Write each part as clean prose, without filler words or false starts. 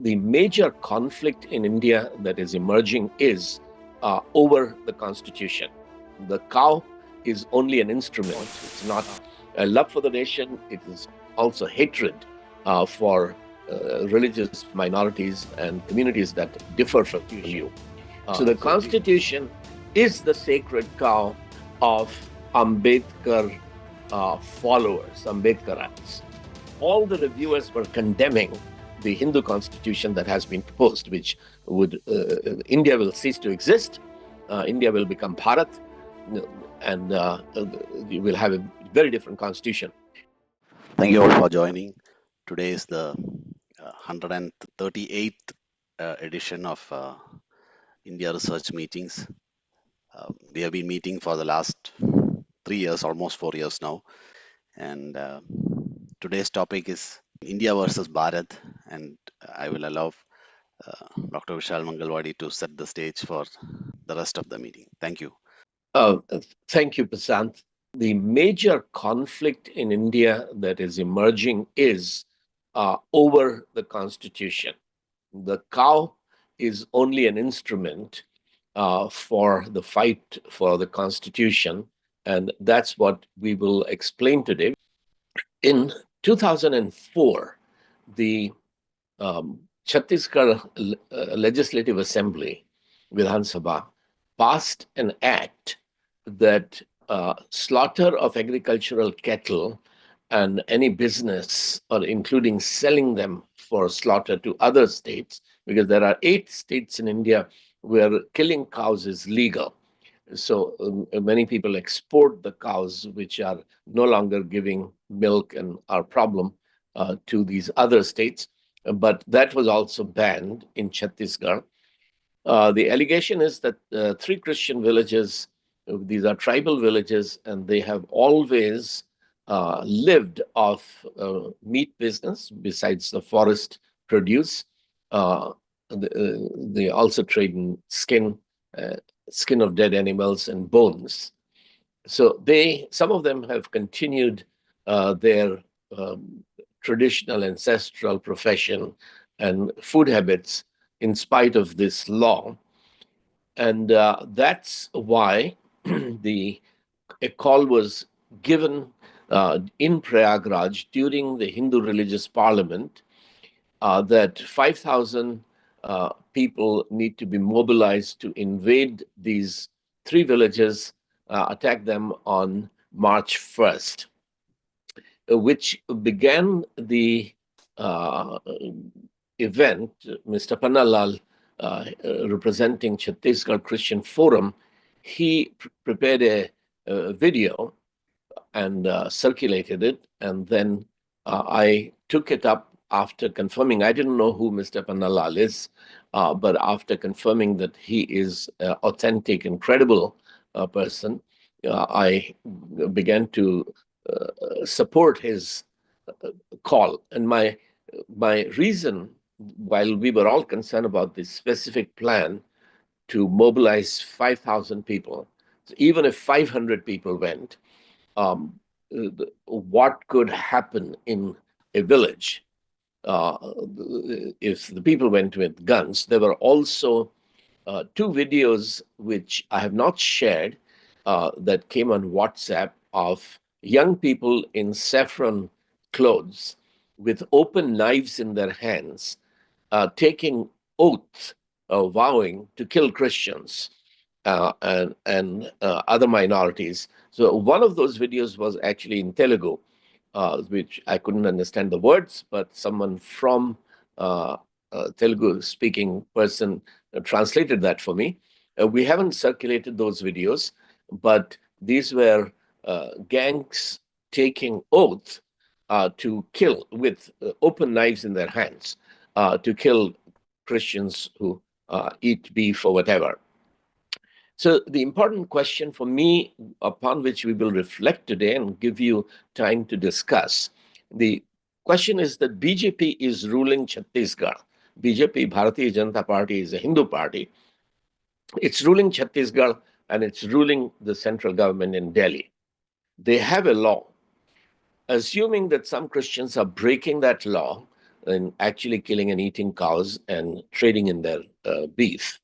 The major conflict in India that is emerging is over the Constitution. The cow is only an instrument. It's not a love for the nation. It is also hatred for religious minorities and communities that differ from you. So the Constitution is the sacred cow of Ambedkar followers, Ambedkarites. All the reviewers were condemning the Hindu constitution that has been proposed, which would India will cease to exist, India will become Bharat, and we will have a very different constitution. Thank you all for joining. Today is the 138th edition of India Research Meetings. We have been meeting for the last 3 years, almost 4 years now. And today's topic is India versus Bharat. And I will allow Dr. Vishal Mangalwadi to set the stage for the rest of the meeting. Thank you. Thank you, Prasant. The major conflict in India that is emerging is over the Constitution. The cow is only an instrument for the fight for the Constitution, and that's what we will explain today. In 2004, the Chhattisgarh Legislative Assembly, Vidhan Sabha, passed an act that slaughter of agricultural cattle and any business, or including selling them for slaughter to other states, because there are 8 states in India where killing cows is legal. So many people export the cows, which are no longer giving milk and are a problem to these other states. But that was also banned in Chhattisgarh. The allegation is that 3 Christian villages, these are tribal villages, and they have always lived off meat business besides the forest produce. They also trade in skin of dead animals and bones. So some of them have continued their traditional ancestral profession and food habits in spite of this law. And that's why a call was given in Prayagraj during the Hindu religious parliament that 5,000 people need to be mobilized to invade these 3 villages, attack them on March 1st, which began the event. Mr. Pannalal, representing Chhattisgarh Christian Forum, he prepared a video and circulated it, and then I took it up after confirming. I didn't know who Mr. Pannalal is, but after confirming that he is an authentic and credible person, I began to support his call. And my reason, while we were all concerned about this specific plan to mobilize 5,000 people, so even if 500 people went, what could happen in a village if the people went with guns? There were also 2 videos which I have not shared that came on WhatsApp of young people in saffron clothes with open knives in their hands, taking oath, vowing to kill Christians and other minorities. So one of those videos was actually in Telugu, which I couldn't understand the words, but someone from Telugu-speaking person translated that for me. We haven't circulated those videos, but these were gangs taking oath to kill with open knives in their hands, to kill Christians who eat beef or whatever. So the important question for me, upon which we will reflect today and give you time to discuss, the question is that BJP is ruling Chhattisgarh. BJP, Bharatiya Janata Party, is a Hindu party. It's ruling Chhattisgarh and it's ruling the central government in Delhi. They have a law. Assuming that some Christians are breaking that law, in actually killing and eating cows and trading in their beef.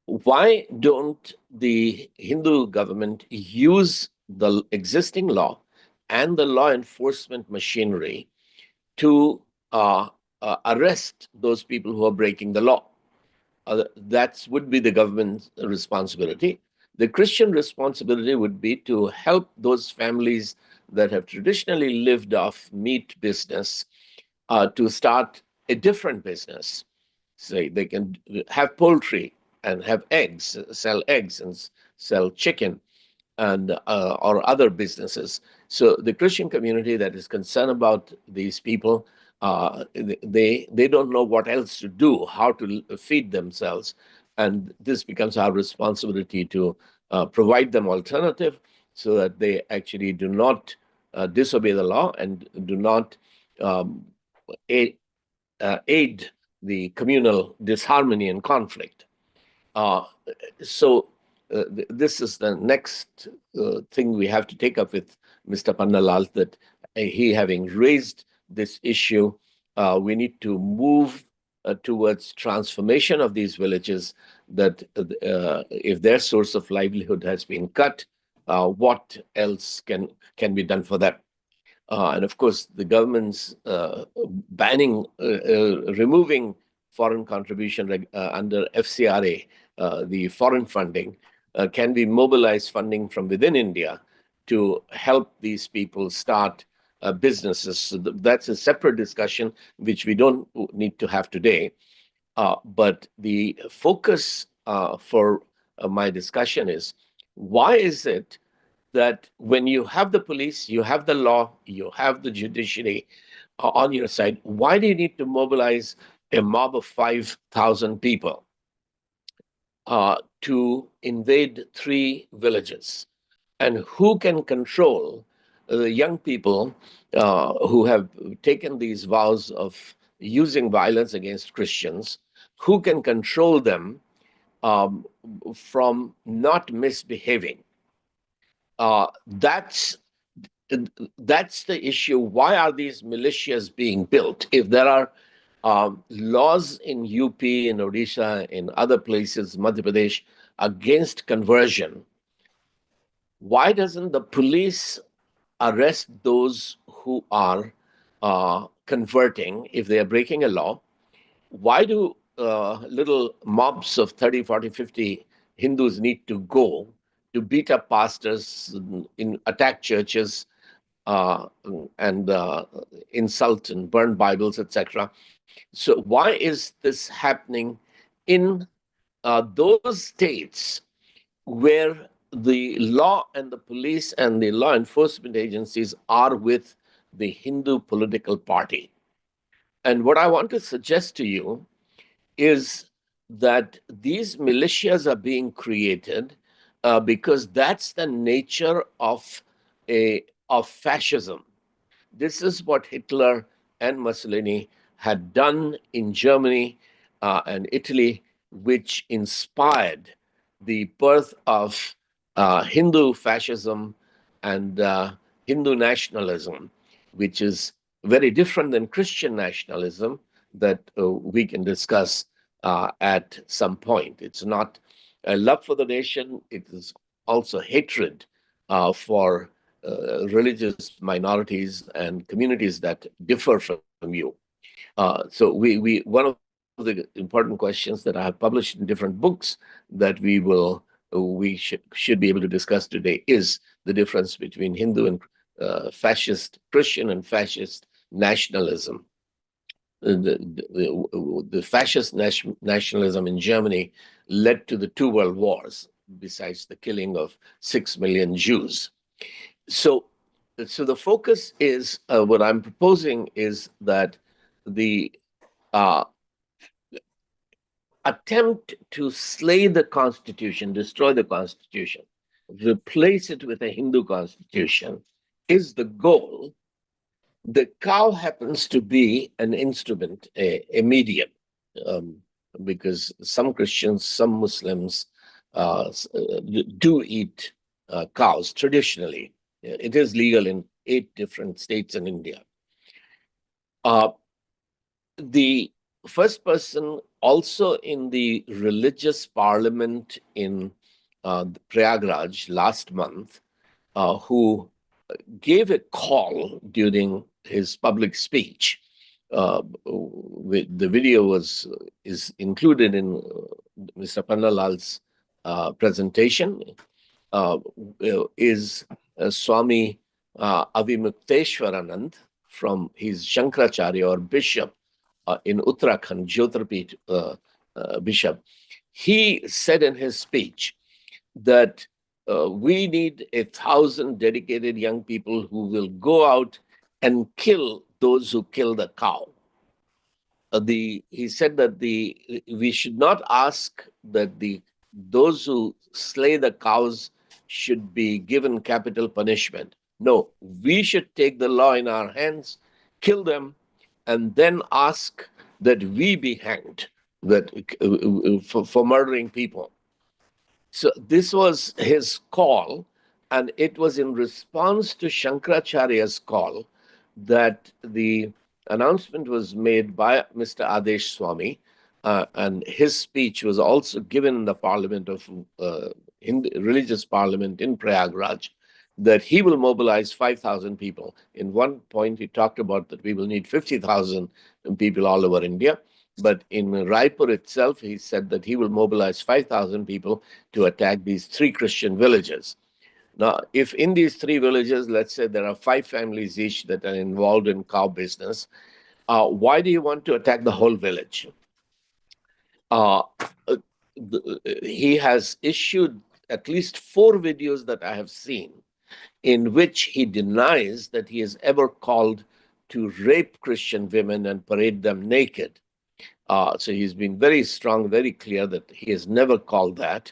Why don't the Hindu government use the existing law and the law enforcement machinery to arrest those people who are breaking the law? That would be the government's responsibility. The Christian responsibility would be to help those families that have traditionally lived off meat business to start a different business. Say they can have poultry and have eggs, sell eggs and sell chicken and or other businesses. So the Christian community that is concerned about these people, they don't know what else to do, how to feed themselves, and this becomes our responsibility to provide them alternative so that they actually do not disobey the law and do not um, aid, aid the communal disharmony and conflict. Uh, so this is the next thing we have to take up with Mr. Pannalal, that he having raised this issue, we need to move towards transformation of these villages, that if their source of livelihood has been cut, what else can be done for them? And of course, the government's banning, removing foreign contribution under FCRA, the foreign funding, can be mobilized funding from within India to help these people start businesses. So that's a separate discussion, which we don't need to have today. But the focus for my discussion is, why is it that when you have the police, you have the law, you have the judiciary on your side, why do you need to mobilize a mob of 5,000 people to invade 3 villages? And who can control the young people who have taken these vows of using violence against Christians? Who can control them um, from not misbehaving? That's the issue. Why are these militias being built? If there are laws in UP, in Odisha, in other places, Madhya Pradesh, against conversion, why doesn't the police arrest those who are converting if they are breaking a law? Why do little mobs of 30, 40, 50 Hindus need to go to beat up pastors, attack churches, uh, and insult and burn Bibles, etc.? So, why is this happening in those states where the law and the police and the law enforcement agencies are with the Hindu political party? And what I want to suggest to you is that these militias are being created because that's the nature of fascism. This is what Hitler and Mussolini had done in Germany and Italy, which inspired the birth of Hindu fascism and Hindu nationalism, which is very different than Christian nationalism that we can discuss at some point. It's not a love for the nation, it is also hatred for religious minorities and communities that differ from you. So one of the important questions that I have published in different books that we should be able to discuss today is the difference between Hindu and fascist Christian and fascist nationalism. The fascist nationalism in Germany led to the 2 world wars, besides the killing of 6 million Jews. So, so the focus is what I'm proposing is that the uh, attempt to slay the Constitution, destroy the Constitution, replace it with a Hindu Constitution is the goal. The cow happens to be an instrument, a medium, um, because some Christians, some Muslims do eat cows traditionally. It is legal in 8 different states in India. Uh, the first person also in the religious parliament in Prayagraj last month, who gave a call during his public speech. The video is included in Mr. Pannalal's presentation. Is Swami Avimukteshwaranand from his Shankaracharya or bishop in Uttarakhand, Jyotirpith bishop. He said in his speech that we need 1,000 dedicated young people who will go out and kill those who kill the cow. He said that we should not ask that those who slay the cows should be given capital punishment. No, we should take the law in our hands, kill them, and then ask that we be hanged for murdering people. So this was his call, and it was in response to Shankaracharya's call that the announcement was made by Mr. Adesh Swami, and his speech was also given in the parliament of in the religious parliament in Prayagraj, that he will mobilize 5,000 people. In one point, he talked about that we will need 50,000 people all over India. But in Raipur itself, he said that he will mobilize 5,000 people to attack these 3 Christian villages. Now, if in these 3 villages, let's say there are 5 families each that are involved in cow business, why do you want to attack the whole village? Uh, he has issued at least 4 videos that I have seen in which he denies that he has ever called to rape Christian women and parade them naked. So he's been very strong, very clear that he has never called that.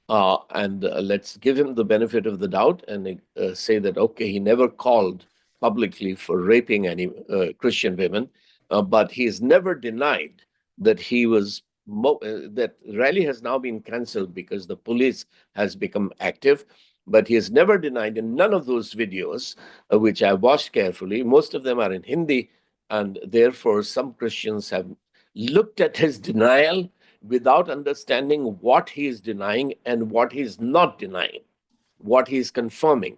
And let's give him the benefit of the doubt and say that, okay, he never called publicly for raping any Christian women, but he has never denied that he was that rally has now been cancelled because the police has become active. But he has never denied in none of those videos, which I watched carefully. Most of them are in Hindi, and therefore some Christians have looked at his denial without understanding what he is denying and what he is not denying, what he is confirming.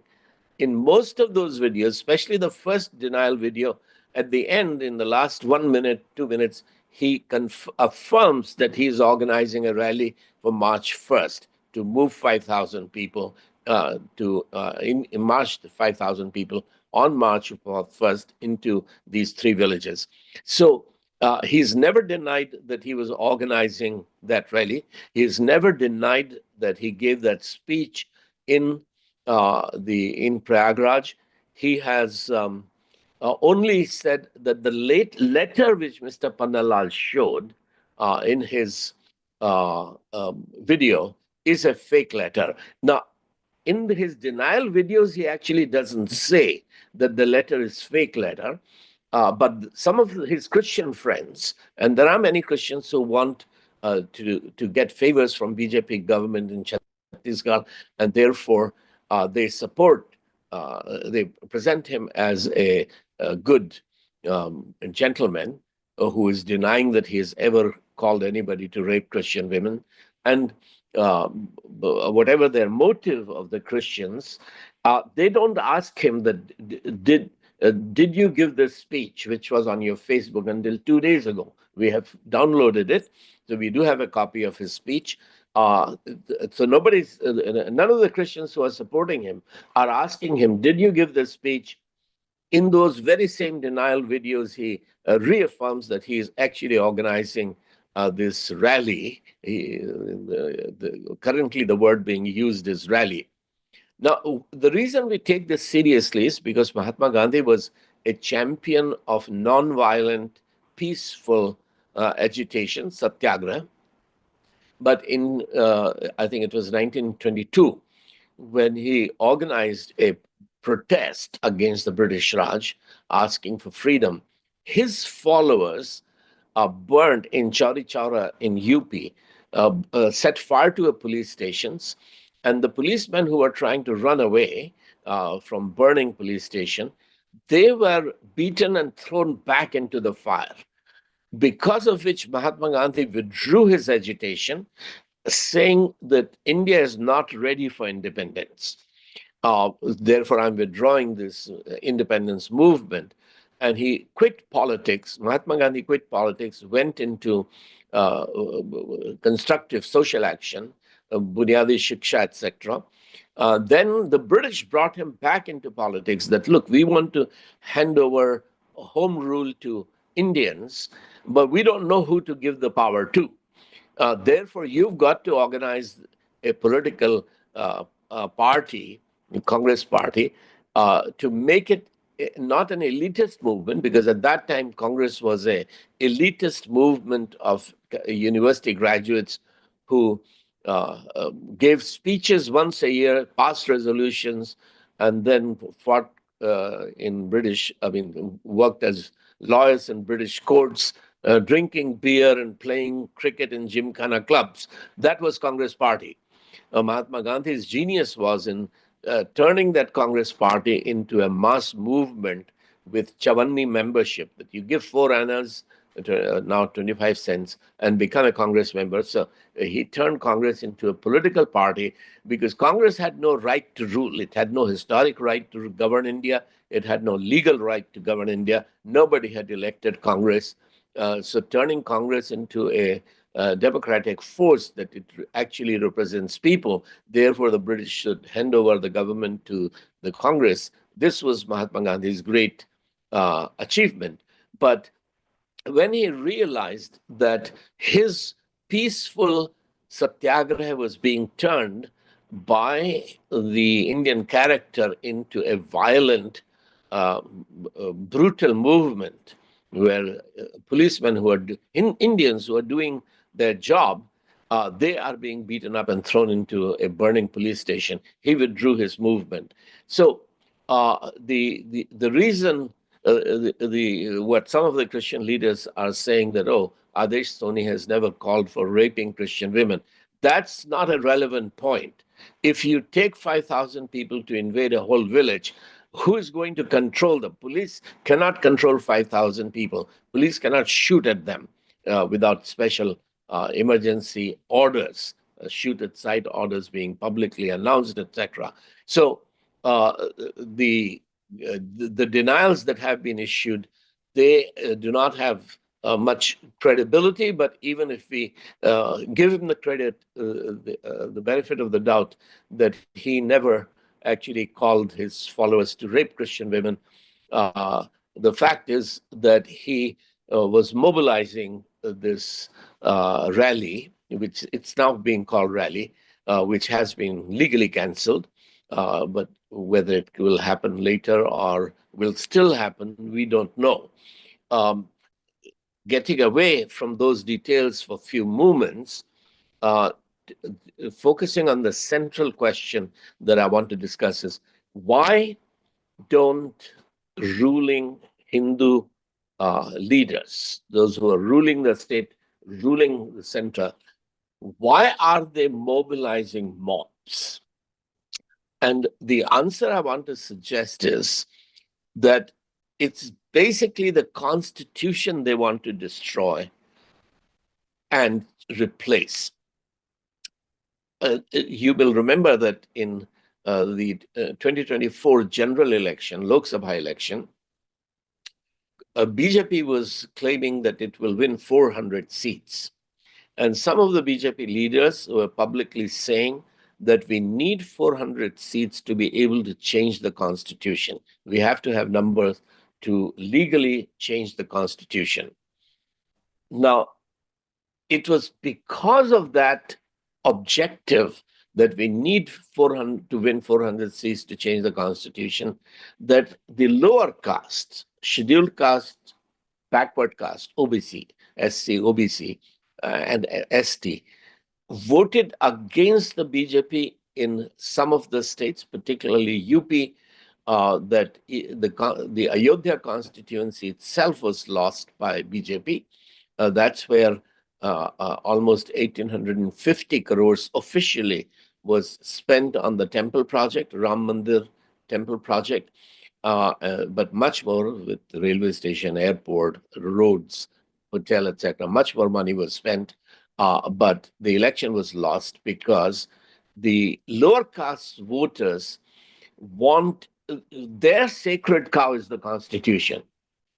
In most of those videos, especially the first denial video, at the end, in the last 1 minute, 2 minutes, he affirms that he is organizing a rally for March 1st to move 5,000 people in March, 5,000 people on March 1st into these 3 villages. So he's never denied that he was organizing that rally. He's never denied that he gave that speech in in Prayagraj. He has only said that the late letter which Mr. Pannalal showed in his video is a fake letter. Now, in his denial videos, he actually doesn't say that the letter is fake letter. But some of his Christian friends, and there are many Christians who want to get favors from BJP government in Chhattisgarh, and therefore they support, they present him as a good gentleman who is denying that he has ever called anybody to rape Christian women. And whatever their motive of the Christians, they don't ask him that did you give this speech, which was on your Facebook until 2 days ago? We have downloaded it, so we do have a copy of his speech. So none of the Christians who are supporting him are asking him, did you give this speech? In those very same denial videos, he reaffirms that he is actually organizing this rally. Currently, the word being used is rally. Now, the reason we take this seriously is because Mahatma Gandhi was a champion of non-violent, peaceful agitation, satyagraha. But in, I think it was 1922, when he organized a protest against the British Raj, asking for freedom, his followers burned in Chauri Chaura in UP, set fire to a police stations, and the policemen who were trying to run away from burning police station, they were beaten and thrown back into the fire. because of which Mahatma Gandhi withdrew his agitation, saying that India is not ready for independence. Therefore, I'm withdrawing this independence movement. And he quit politics. Mahatma Gandhi quit politics, went into constructive social action, Bunyadi Shiksha, etc. Then the British brought him back into politics that, look, we want to hand over home rule to Indians, but we don't know who to give the power to. Therefore, you've got to organize a political party, the Congress Party, to make it not an elitist movement, because at that time Congress was a elitist movement of university graduates who gave speeches once a year, passed resolutions, and then fought worked as lawyers in British courts, drinking beer and playing cricket in gymkhana clubs. That was Congress Party. Mahatma Gandhi's genius was in turning that Congress Party into a mass movement with Chavanni membership, that you give 4 annas, now 25 cents, and become a Congress member. So he turned Congress into a political party because Congress had no right to rule. It had no historic right to govern India. It had no legal right to govern India. Nobody had elected Congress. So turning Congress into a democratic force that it actually represents people, therefore the British should hand over the government to the Congress. This was Mahatma Gandhi's great achievement. But when he realized that his peaceful satyagraha was being turned by the Indian character into a violent, brutal movement, where policemen who are Indians who are doing their job, they are being beaten up and thrown into a burning police station. He withdrew his movement. So the reason what some of the Christian leaders are saying that, oh, Adesh Soni has never called for raping Christian women. That's not a relevant point. If you take 5,000 people to invade a whole village, who is going to control them? Police cannot control 5,000 people. Police cannot shoot at them without special emergency orders, shoot at sight orders being publicly announced, etc. So the denials that have been issued, they do not have much credibility. But even if we give him the credit, the benefit of the doubt that he never actually called his followers to rape Christian women, the fact is that he was mobilizing this rally, which it's now being called rally, which has been legally cancelled. But whether it will happen later or will still happen, we don't know. Getting away from those details for a few moments, focusing on the central question that I want to discuss is, why don't ruling Hindu leaders, those who are ruling the state, ruling the center, why are they mobilizing mobs? And the answer I want to suggest is that it's basically the Constitution they want to destroy and replace. You will remember that in the 2024 general election, Lok Sabha election, BJP was claiming that it will win 400 seats. And some of the BJP leaders were publicly saying that we need 400 seats to be able to change the constitution. We have to have numbers to legally change the constitution. Now, it was because of that objective that we need 400 to win 400 seats to change the constitution, that the lower castes, scheduled caste, backward caste, OBC, SC, OBC, and ST, voted against the BJP in some of the states, particularly UP, that the Ayodhya constituency itself was lost by BJP. That's where almost 1,850 crores officially was spent on the temple project, Ram Mandir temple project, but much more with the railway station, airport, roads, hotel, etc. Much more money was spent, but the election was lost because the lower caste voters want their sacred cow is the Constitution.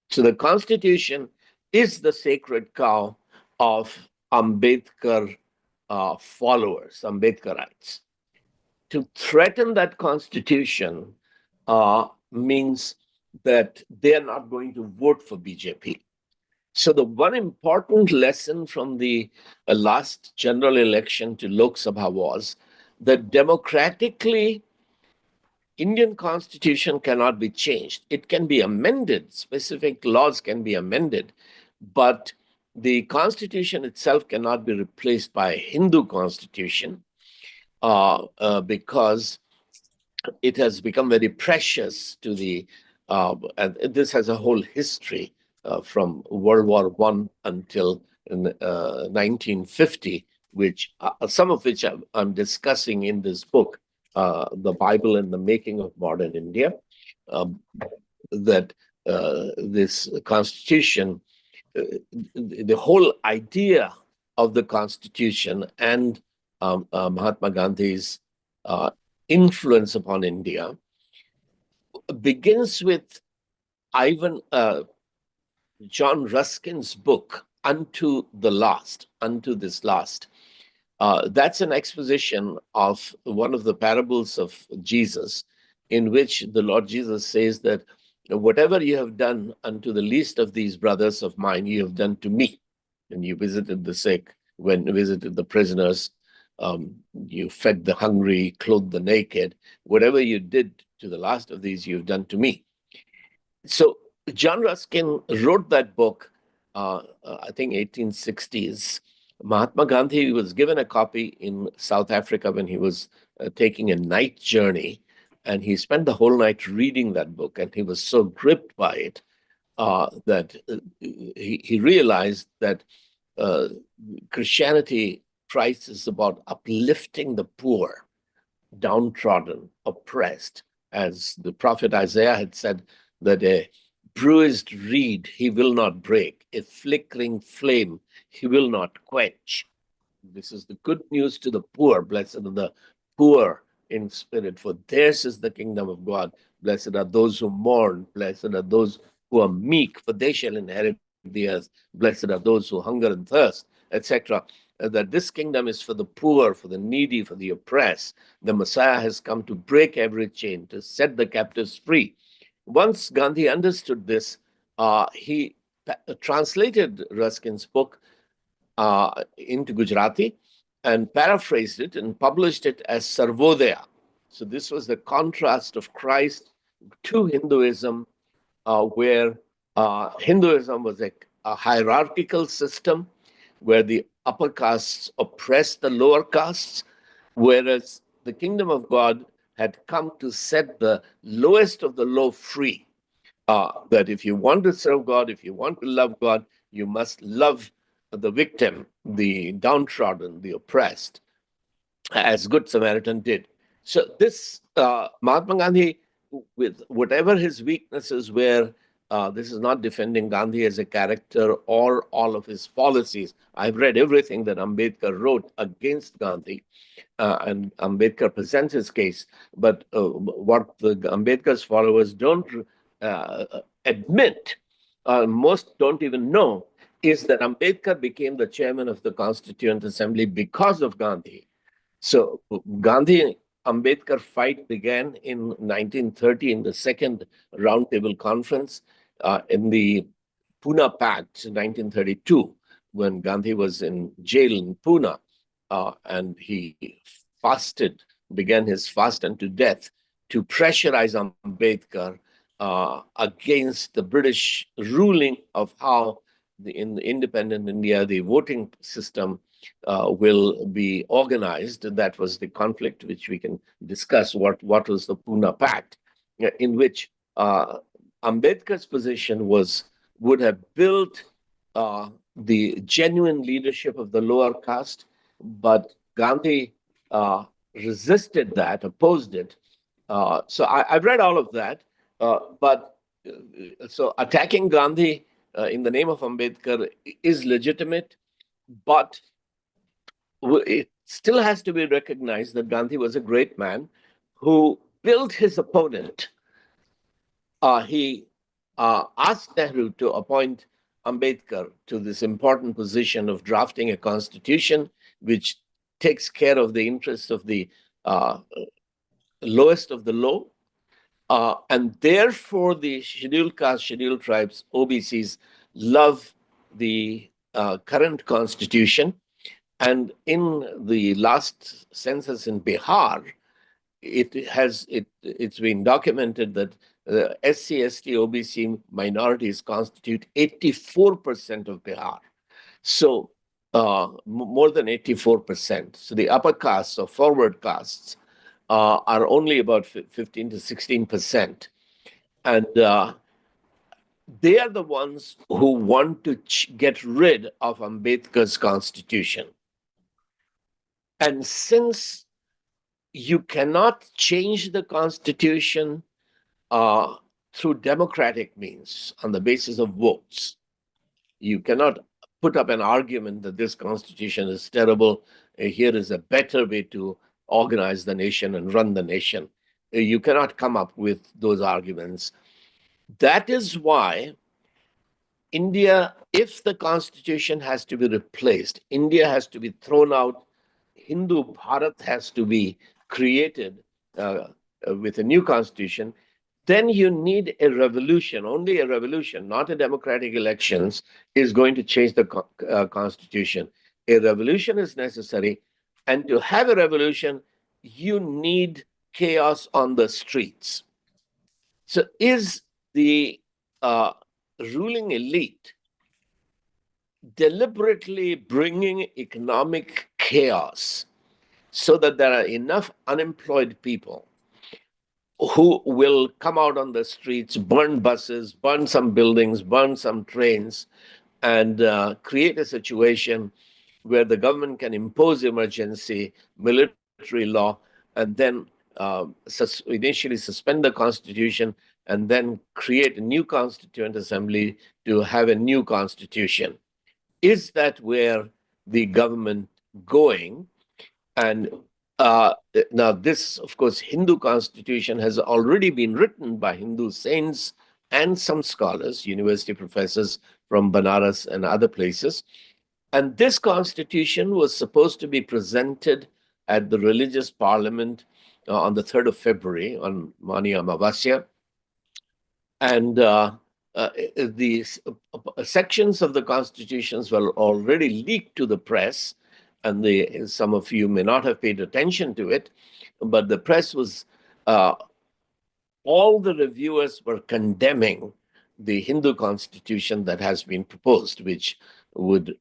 So the Constitution is the sacred cow of Ambedkar followers, Ambedkarites. To threaten that Constitution means that they're not going to vote for BJP. So the one important lesson from the last general election to Lok Sabha was that democratically Indian constitution cannot be changed. It can be amended, specific laws can be amended, but the constitution itself cannot be replaced by a Hindu constitution because it has become very precious to the, and this has a whole history from World War I until 1950, which some of which I'm discussing in this book, The Bible and the Making of Modern India, that this constitution, the whole idea of the constitution and Mahatma Gandhi's influence upon India begins with Ivan John Ruskin's book, Unto This Last. That's an exposition of one of the parables of Jesus, in which the Lord Jesus says that whatever you have done unto the least of these brothers of mine, you have done to me. And you visited the sick, when you visited the prisoners, you fed the hungry, clothed the naked. Whatever you did to the last of these, you've done to me. So John Ruskin wrote that book, I think 1860s. Mahatma Gandhi was given a copy in South Africa when he was taking a night journey, and he spent the whole night reading that book, and he was so gripped by it that he realized that Christianity, Christ is about uplifting the poor, downtrodden, oppressed, as the prophet Isaiah had said, that a bruised reed he will not break, a flickering flame he will not quench. This is the good news to the poor. Blessed are the poor in spirit, for theirs is the kingdom of God. Blessed are those who mourn. Blessed are those who are meek, for they shall inherit the earth. Blessed are those who hunger and thirst, etc. That this kingdom is for the poor, for the needy, for the oppressed. The Messiah has come to break every chain, to set the captives free. Once Gandhi understood this, he translated Ruskin's book into Gujarati and paraphrased it and published it as Sarvodaya. So this was the contrast of Christ to Hinduism, where Hinduism was a hierarchical system where the upper castes oppressed the lower castes, whereas the kingdom of God had come to set the lowest of the low free. That if you want to serve God, if you want to love God, you must love the victim, the downtrodden, the oppressed, as Good Samaritan did. So this Mahatma Gandhi, with whatever his weaknesses were, this is not defending Gandhi as a character or all of his policies. I've read everything that Ambedkar wrote against Gandhi, and Ambedkar presents his case. But what the Ambedkar's followers don't admit, most don't even know, is that Ambedkar became the chairman of the Constituent Assembly because of Gandhi. So Gandhi Ambedkar fight began in 1930 in the second roundtable conference in the Pune Pact, 1932, when Gandhi was in jail in Pune, and he fasted, began his fast unto death to pressurize Ambedkar against the British ruling of how in the independent India, the voting system will be organized. That was the conflict which we can discuss. What was the Pune Pact, in which Ambedkar's position would have built the genuine leadership of the lower caste, but Gandhi resisted that, opposed it. So I've read all of that, but so attacking Gandhi in the name of Ambedkar is legitimate, but it still has to be recognized that Gandhi was a great man who built his opponent. He asked Nehru to appoint Ambedkar to this important position of drafting a constitution which takes care of the interests of the uh, lowest of the low. And therefore, the scheduled caste, scheduled tribes, OBCs, love the current constitution. And in the last census in Bihar, it's been documented that SC, ST, OBC minorities constitute 84% of Bihar. So more than 84%. So the upper castes or forward castes are only about 15 to 16%. And they are the ones who want to get rid of Ambedkar's constitution. And since you cannot change the constitution through democratic means on the basis of votes, you cannot put up an argument that this constitution is terrible. Here is a better way to organize the nation and run the nation. You cannot come up with those arguments. That is why India, if the constitution has to be replaced, India has to be thrown out, Hindu Bharat has to be created with a new constitution, then you need a revolution. Only a revolution, not a democratic elections, is going to change the constitution. A revolution is necessary. And to have a revolution, you need chaos on the streets. So is the ruling elite deliberately bringing economic chaos so that there are enough unemployed people who will come out on the streets, burn buses, burn some buildings, burn some trains, and create a situation where the government can impose emergency, military law, and then initially suspend the constitution and then create a new constituent assembly to have a new constitution. Is that where the government going? And now this, of course, Hindu constitution has already been written by Hindu saints and some scholars, university professors from Banaras and other places. And this constitution was supposed to be presented at the religious parliament on the 3rd of February, on Mani Amavasya. And the sections of the constitutions were already leaked to the press, and some of you may not have paid attention to it, but the press was, all the reviewers were condemning the Hindu constitution that has been proposed, which would,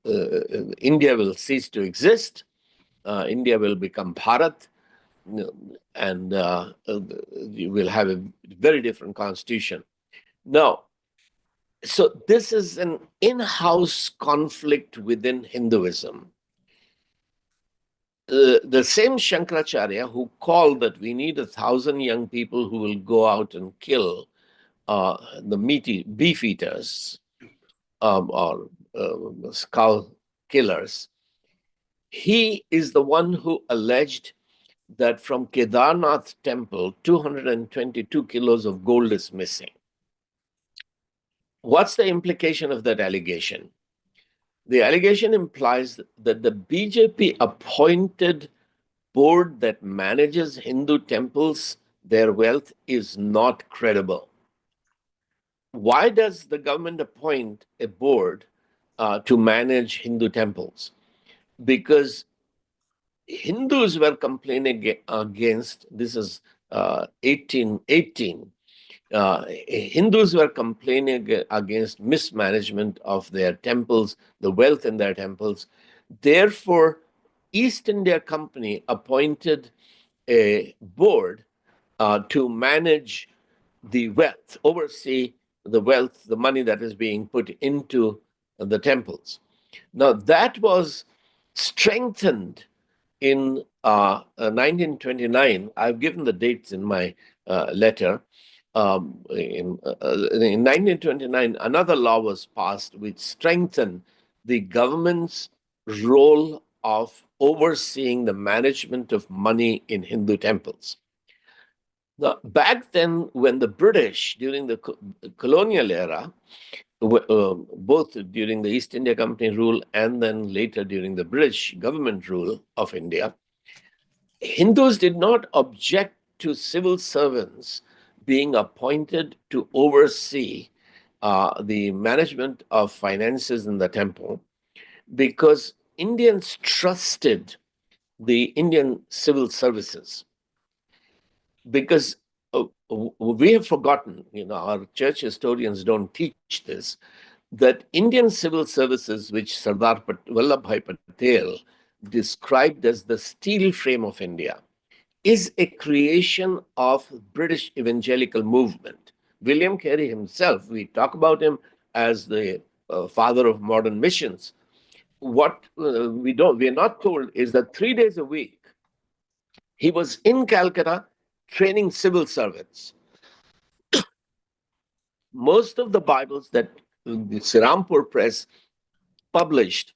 India will cease to exist, India will become Bharat, and you will have a very different constitution. Now, so this is an in-house conflict within Hinduism. The same Shankaracharya who called that we need 1,000 young people who will go out and kill the beef eaters or cow killers, he is the one who alleged that from Kedarnath temple, 222 kilos of gold is missing. What's the implication of that allegation? The allegation implies that the BJP appointed board that manages Hindu temples, their wealth is not credible. Why does the government appoint a board to manage Hindu temples? Because Hindus were complaining against, this is 1818, Hindus were complaining against mismanagement of their temples, the wealth in their temples. Therefore, East India Company appointed a board to manage the wealth, oversee the wealth, the money that is being put into the temples. Now, that was strengthened in 1929. I've given the dates in my letter. in 1929, another law was passed which strengthened the government's role of overseeing the management of money in Hindu temples. Now, back then, when the British, during the colonial era, both during the East India Company rule and then later during the British government rule of India, Hindus did not object to civil servants being appointed to oversee the management of finances in the temple because Indians trusted the Indian civil services. Because we have forgotten, our church historians don't teach this, that Indian civil services, which Sardar Vallabhbhai Patel described as the steel frame of India, is a creation of British evangelical movement. William Carey himself, we talk about him as the father of modern missions. What we're not told is that 3 days a week he was in Calcutta training civil servants. Most of the Bibles that the Sirampur press published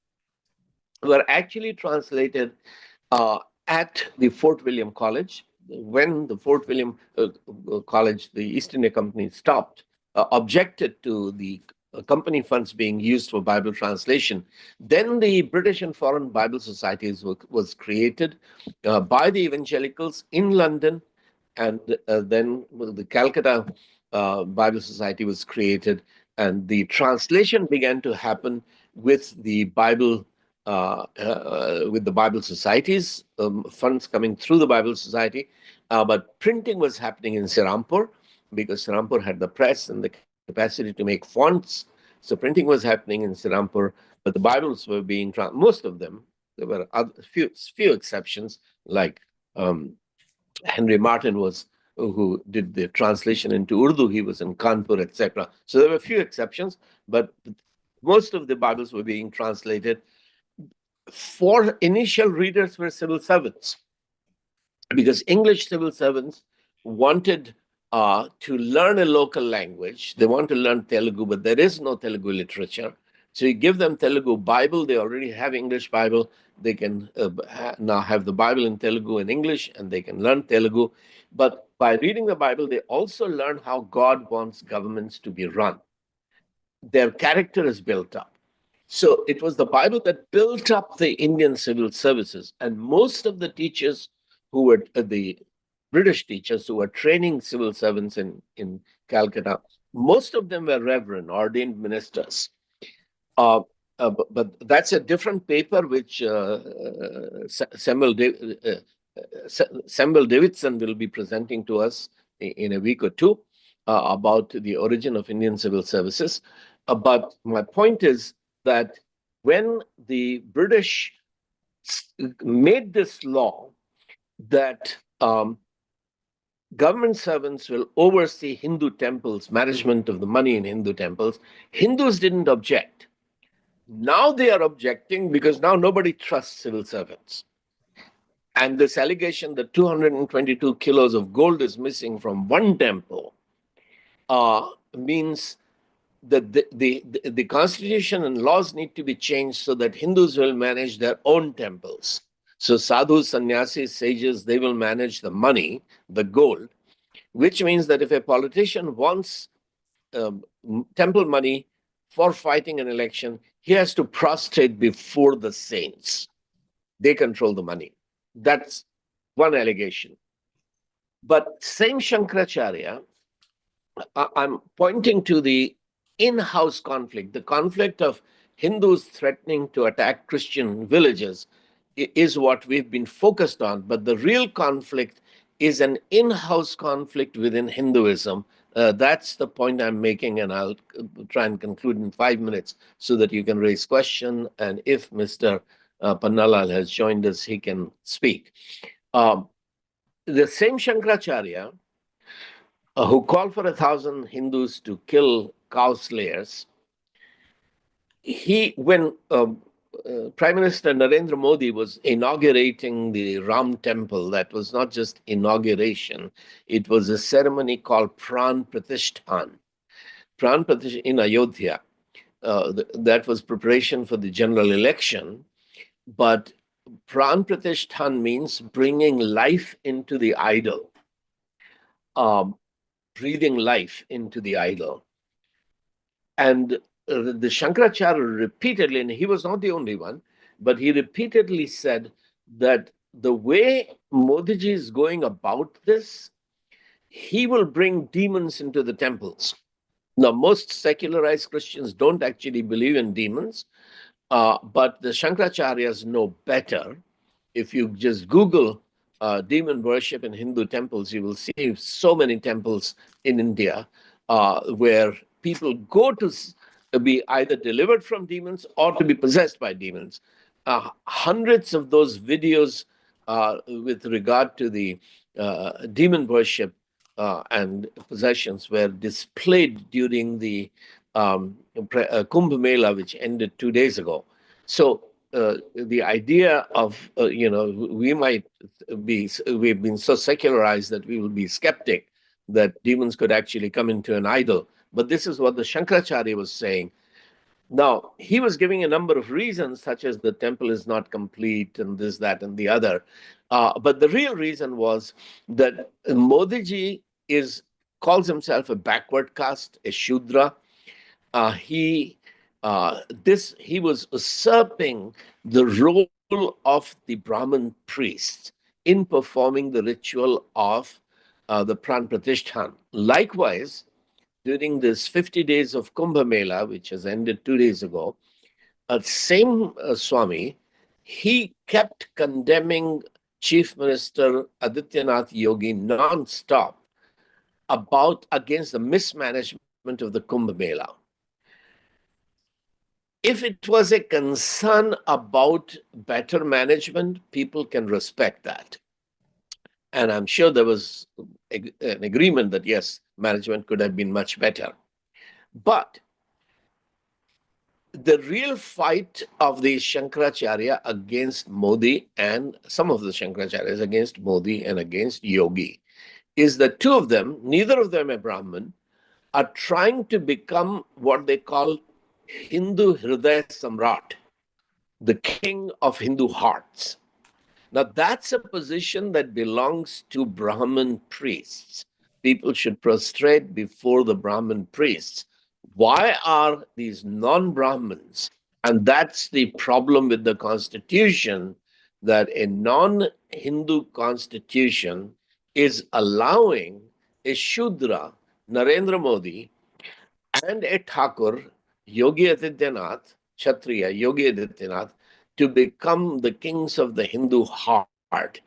were actually translated at the Fort William College. When the Fort William College, the East India Company stopped, objected to the company funds being used for Bible translation, then the British and Foreign Bible Societies was created by the evangelicals in London, and then the Calcutta Bible Society was created, and the translation began to happen with the Bible societies, funds coming through the Bible Society, but printing was happening in Sirampur because Sirampur had the press and the capacity to make fonts. So printing was happening in Sirampur, but the Bibles were being most of them. There were few exceptions, like Henry Martin was who did the translation into Urdu. He was in Kanpur, etc. So there were a few exceptions, but most of the Bibles were being translated. For initial readers were civil servants, because English civil servants wanted to learn a local language. They want to learn Telugu, but there is no Telugu literature. So you give them Telugu Bible. They already have English Bible. They can now have the Bible in Telugu and English, and they can learn Telugu. But by reading the Bible, they also learn how God wants governments to be run. Their character is built up. So it was the Bible that built up the Indian civil services. And most of the teachers who were the British teachers who were training civil servants in Calcutta, most of them were reverend, ordained ministers. But that's a different paper which Samuel Davidson will be presenting to us in a week or two about the origin of Indian civil services. But my point is that when the British made this law that government servants will oversee Hindu temples, management of the money in Hindu temples, Hindus didn't object. Now they are objecting because now nobody trusts civil servants. And this allegation that 222 kilos of gold is missing from one temple means that the constitution and laws need to be changed so that Hindus will manage their own temples. So sadhus, sannyasis, sages, they will manage the money, the gold, which means that if a politician wants temple money for fighting an election, he has to prostrate before the saints. They control the money. That's one allegation. But same Shankaracharya, I'm pointing to the in-house conflict, the conflict of Hindus threatening to attack Christian villages is what we've been focused on. But the real conflict is an in-house conflict within Hinduism. That's the point I'm making, and I'll try and conclude in 5 minutes so that you can raise question. And if Mr. Pannalal has joined us, he can speak. The same Shankaracharya, who called for 1,000 Hindus to kill cow slayers, when Prime Minister Narendra Modi was inaugurating the Ram Temple. That was not just inauguration; it was a ceremony called Pran Pratishthan. Pran Pratishthan in Ayodhya. That was preparation for the general election. But Pran Pratishthan means bringing life into the idol, um, breathing life into the idol. And the Shankaracharya repeatedly, and he was not the only one, but he repeatedly said that the way Modiji is going about this, he will bring demons into the temples. Now, most secularized Christians don't actually believe in demons, but the Shankaracharyas know better. If you just Google demon worship in Hindu temples, you will see so many temples in India where people go to be either delivered from demons or to be possessed by demons. Hundreds of those videos with regard to the demon worship and possessions were displayed during the Kumbh Mela, which ended 2 days ago. So the idea of, we might we've been so secularized that we will be skeptic that demons could actually come into an idol. But this is what the Shankaracharya was saying. Now, he was giving a number of reasons, such as the temple is not complete and this, that, and the other. But the real reason was that Modiji calls himself a backward caste, a Shudra. He was usurping the role of the Brahmin priests in performing the ritual of the Pran Pratishthan. Likewise, during this 50 days of Kumbh Mela, which has ended 2 days ago, same Swami, he kept condemning Chief Minister Adityanath Yogi non-stop against the mismanagement of the Kumbh Mela. If it was a concern about better management, people can respect that. And I'm sure there was an agreement that, yes, management could have been much better. But the real fight of the Shankaracharya against Modi and some of the Shankaracharyas against Modi and against Yogi is that two of them, neither of them a Brahmin, are trying to become what they call Hindu Hridaya Samrat, the king of Hindu hearts. Now, that's a position that belongs to Brahmin priests. People should prostrate before the Brahmin priests. Why are these non-Brahmins? And that's the problem with the constitution, that a non-Hindu constitution is allowing a Shudra, Narendra Modi, and a Thakur, Yogi Adityanath, Kshatriya, Yogi Adityanath, to become the kings of the Hindu heart.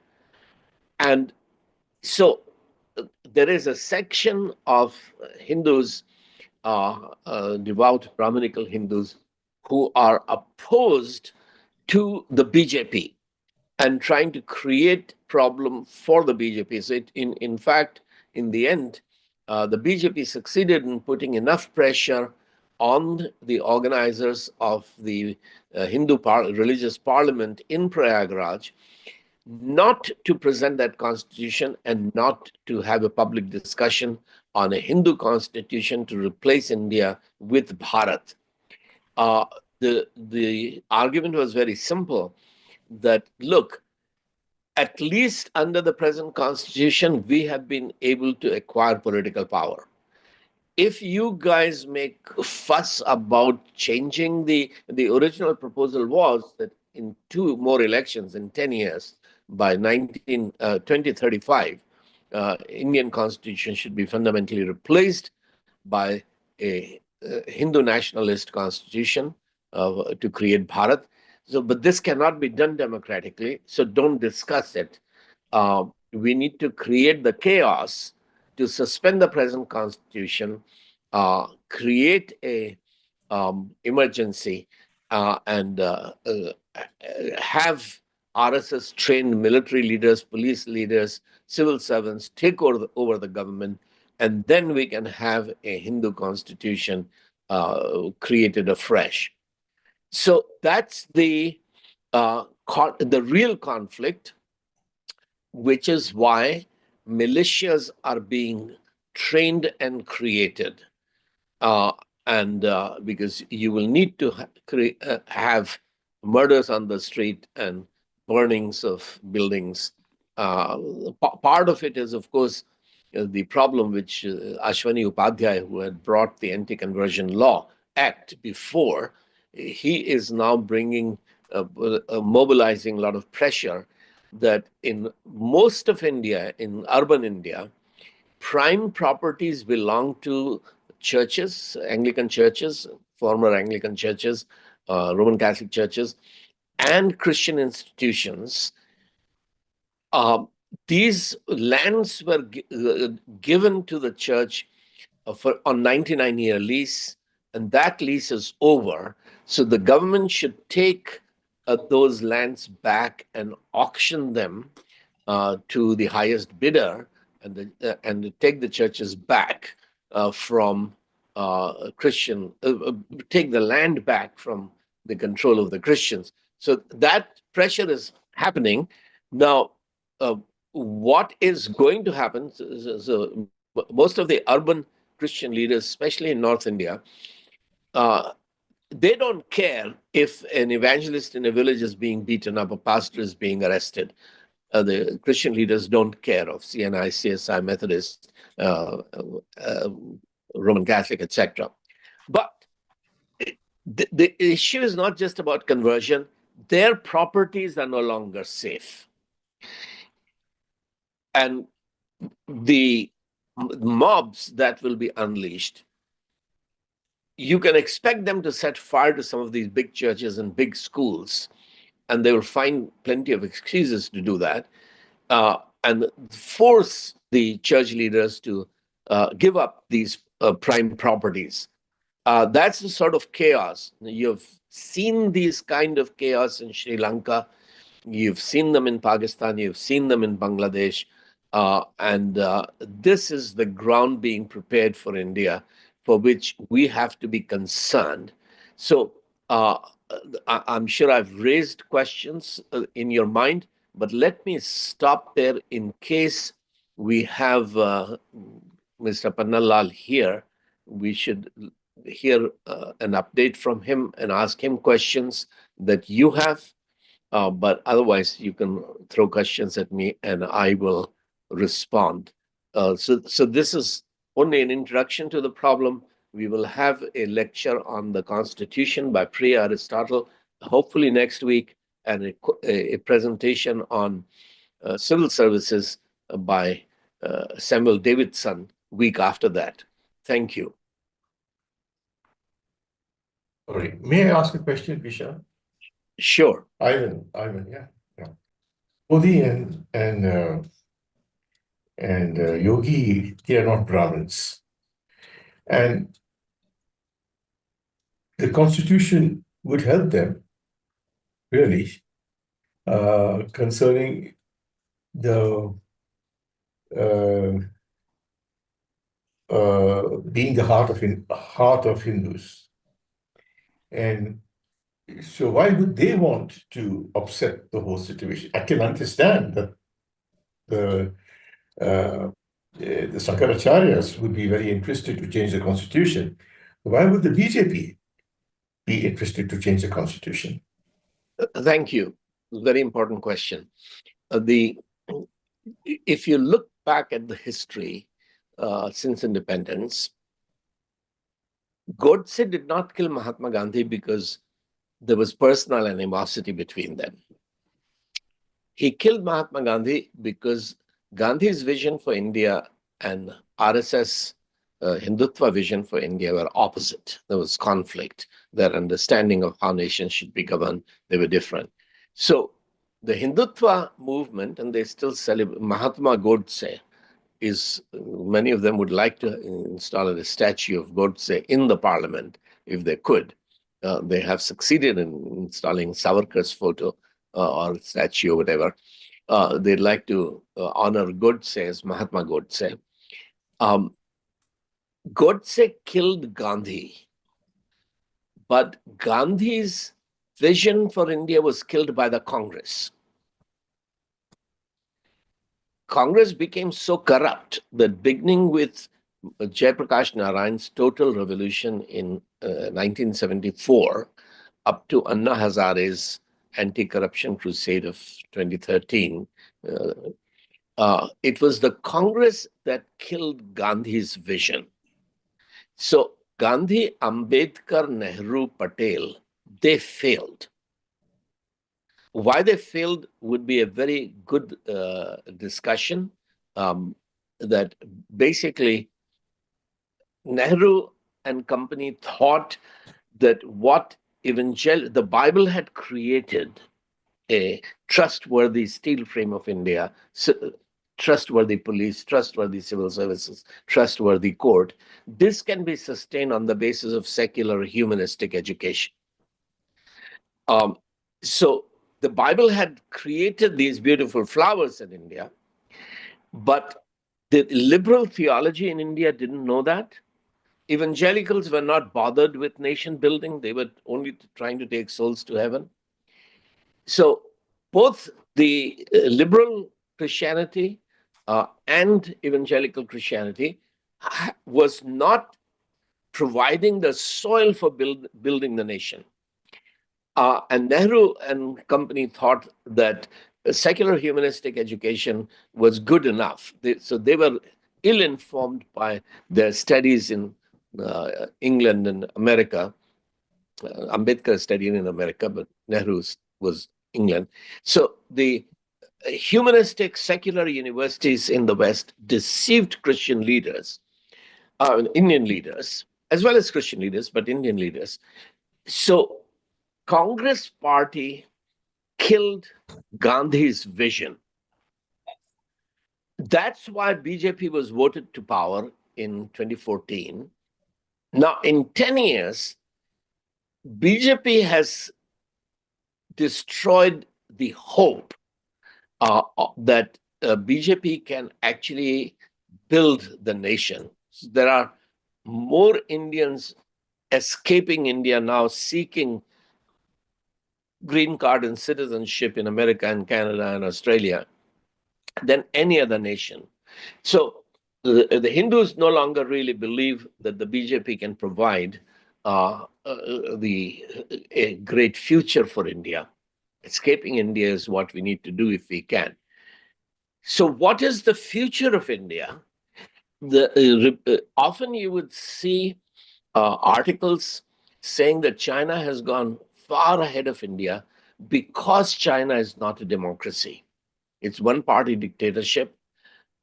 And so there is a section of Hindus, devout Brahminical Hindus, who are opposed to the BJP and trying to create problem for the BJP. So in fact, in the end, the BJP succeeded in putting enough pressure on the organizers of the Hindu religious parliament in Prayagraj not to present that constitution and not to have a public discussion on a Hindu constitution to replace India with Bharat. The argument was very simple, that look, at least under the present constitution, we have been able to acquire political power. If you guys make fuss about changing the original proposal was that in 2 more elections in 10 years, by 2035, Indian constitution should be fundamentally replaced by a Hindu nationalist constitution to create Bharat. So, but this cannot be done democratically, so don't discuss it. We need to create the chaos to suspend the present constitution, create a emergency, and have RSS trained military leaders, police leaders, civil servants take over the government, and then we can have a Hindu constitution created afresh. So that's the real conflict, which is why militias are being trained and created. Uh, and because you will need to have murders on the street and burnings of buildings. Uh, Part of it is, of course, the problem which Ashwani Upadhyay, who had brought the Anti-Conversion Law Act before, he is now bringing, mobilizing a lot of pressure that in most of India, in urban India, prime properties belong to churches, Anglican churches, former Anglican churches, Roman Catholic churches, and Christian institutions. Um, these lands were given to the church for on 99-year lease, and that lease is over. So the government should take those lands back and auction them to the highest bidder, and take the churches back from Christian, take the land back from the control of the Christians. So that pressure is happening now. Uh, what is going to happen? So most of the urban Christian leaders, especially in North India, uh, they don't care if an evangelist in a village is being beaten up, a pastor is being arrested. The Christian leaders don't care of CNI, CSI, Methodist, uh, Roman Catholic, etc. But the issue is not just about conversion. Their properties are no longer safe. And the mobs that will be unleashed, you can expect them to set fire to some of these big churches and big schools, and they will find plenty of excuses to do that, and force the church leaders to give up these prime properties. That's the sort of chaos. You've seen these kind of chaos in Sri Lanka. You've seen them in Pakistan. You've seen them in Bangladesh. And this is the ground being prepared for India, for which we have to be concerned. So uh, I'm sure I've raised questions in your mind, but let me stop there in case we have Mr. Pannalal here. We should hear an update from him and ask him questions that you have. But otherwise, you can throw questions at me and I will respond. So this is only an introduction to the problem. We will have a lecture on the Constitution by pre-Aristotle, hopefully next week, and a presentation on civil services by Samuel Davidson week after that. Thank you. All right. May I ask a question, Vishal? Sure. Ivan, yeah. Modi and Yogi, they are not Brahmins. And the Constitution would help them, really, concerning the being the heart of Hindus. And so why would they want to upset the whole situation? I can understand that the Shankaracharyas would be very interested to change the constitution. Why would the BJP be interested to change the constitution? Thank you. Very important question. If you look back at the history since independence, Godse did not kill Mahatma Gandhi because there was personal animosity between them. He killed Mahatma Gandhi because Gandhi's vision for India and RSS Hindutva vision for India were opposite. There was conflict. Their understanding of how nations should be governed, they were different. So the Hindutva movement, and they still celebrate Mahatma Godse, many of them would like to install a statue of Godse in the parliament if they could. They have succeeded in installing Savarkar's photo or statue or whatever. They'd like to honor Godse as Mahatma Godse. Godse killed Gandhi, but Gandhi's vision for India was killed by the Congress. Congress became so corrupt that beginning with Jayaprakash Narayan's total revolution in 1974 up to Anna Hazare's anti-corruption crusade of 2013, it was the Congress that killed Gandhi's vision. So Gandhi, Ambedkar, Nehru, Patel, they failed. Why they failed would be a very good discussion. That basically Nehru and company thought that what the Bible had created a trustworthy steel frame of India, trustworthy police, trustworthy civil services, trustworthy court. This can be sustained on the basis of secular humanistic education. So the Bible had created these beautiful flowers in India, but the liberal theology in India didn't know that. Evangelicals were not bothered with nation building. They were only trying to take souls to heaven. So both the liberal Christianity and evangelical Christianity was not providing the soil for building the nation. And Nehru and company thought that secular humanistic education was good enough. So they were ill-informed by their studies in England and America. Ambedkar studied in America, but Nehru was England. So the humanistic secular universities in the West deceived Christian leaders, Indian leaders, as well as Christian leaders, but Indian leaders. So Congress party killed Gandhi's vision. That's why BJP was voted to power in 2014. Now, in 10 years, BJP has destroyed the hope that BJP can actually build the nation. So there are more Indians escaping India now, seeking green card and citizenship in America and Canada and Australia than any other nation. So the Hindus no longer really believe that the BJP can provide a great future for India. Escaping India is what we need to do if we can. So what is the future of India? Often you would see articles saying that China has gone far ahead of India because China is not a democracy. It's one-party dictatorship.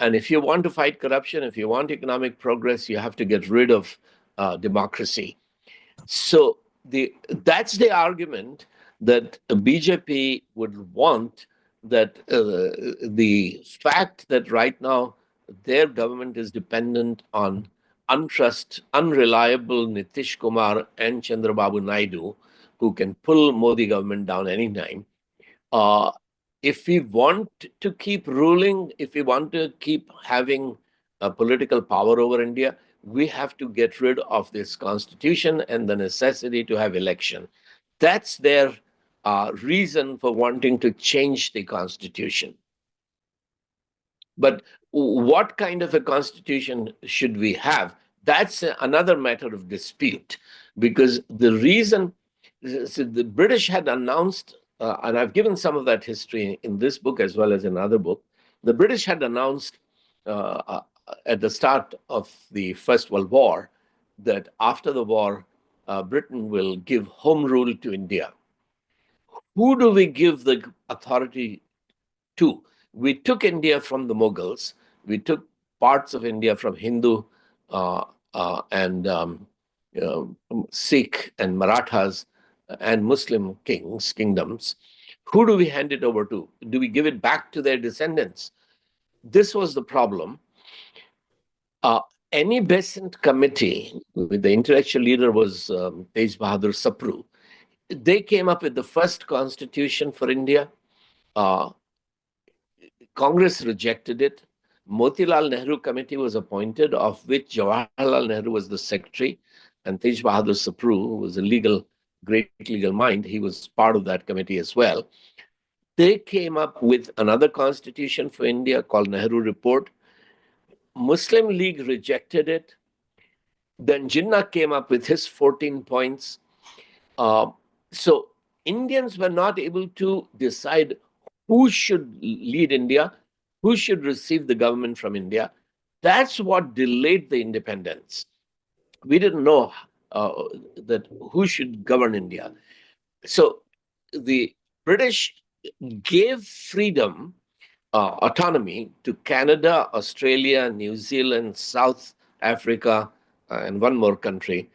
And if you want to fight corruption, if you want economic progress, you have to get rid of democracy. So that's the argument that BJP would want, that the fact that right now their government is dependent on unreliable Nitish Kumar and Chandrababu Naidu, who can pull Modi government down anytime. If we want to keep ruling, if we want to keep having political power over India, we have to get rid of this constitution and the necessity to have election. That's their reason for wanting to change the constitution. But what kind of a constitution should we have? That's another matter of dispute, because the reason the British had announced, and I've given some of that history in this book as well as in another book, the British had announced at the start of the First World War that after the war, Britain will give home rule to India. Who do we give the authority to? We took India from the Mughals. We took parts of India from Hindu and Sikh and Marathas and Muslim kingdoms. Who do we hand it over to? Do we give it back to their descendants? This was the problem. Any Besant committee, with the intellectual leader was Tej Bahadur Sapru, they came up with the first constitution for India. Congress rejected it. Motilal Nehru committee was appointed, of which Jawaharlal Nehru was the secretary, and Tej Bahadur Sapru, who was a legal great legal mind. He was part of that committee as well. They came up with another constitution for India called Nehru Report. Muslim League rejected it. Then Jinnah came up with his 14 points. So Indians were not able to decide who should lead India, who should receive the government from India. That's what delayed the independence. We didn't know that who should govern India. So the British gave freedom, autonomy to Canada, Australia, New Zealand, South Africa, and one more country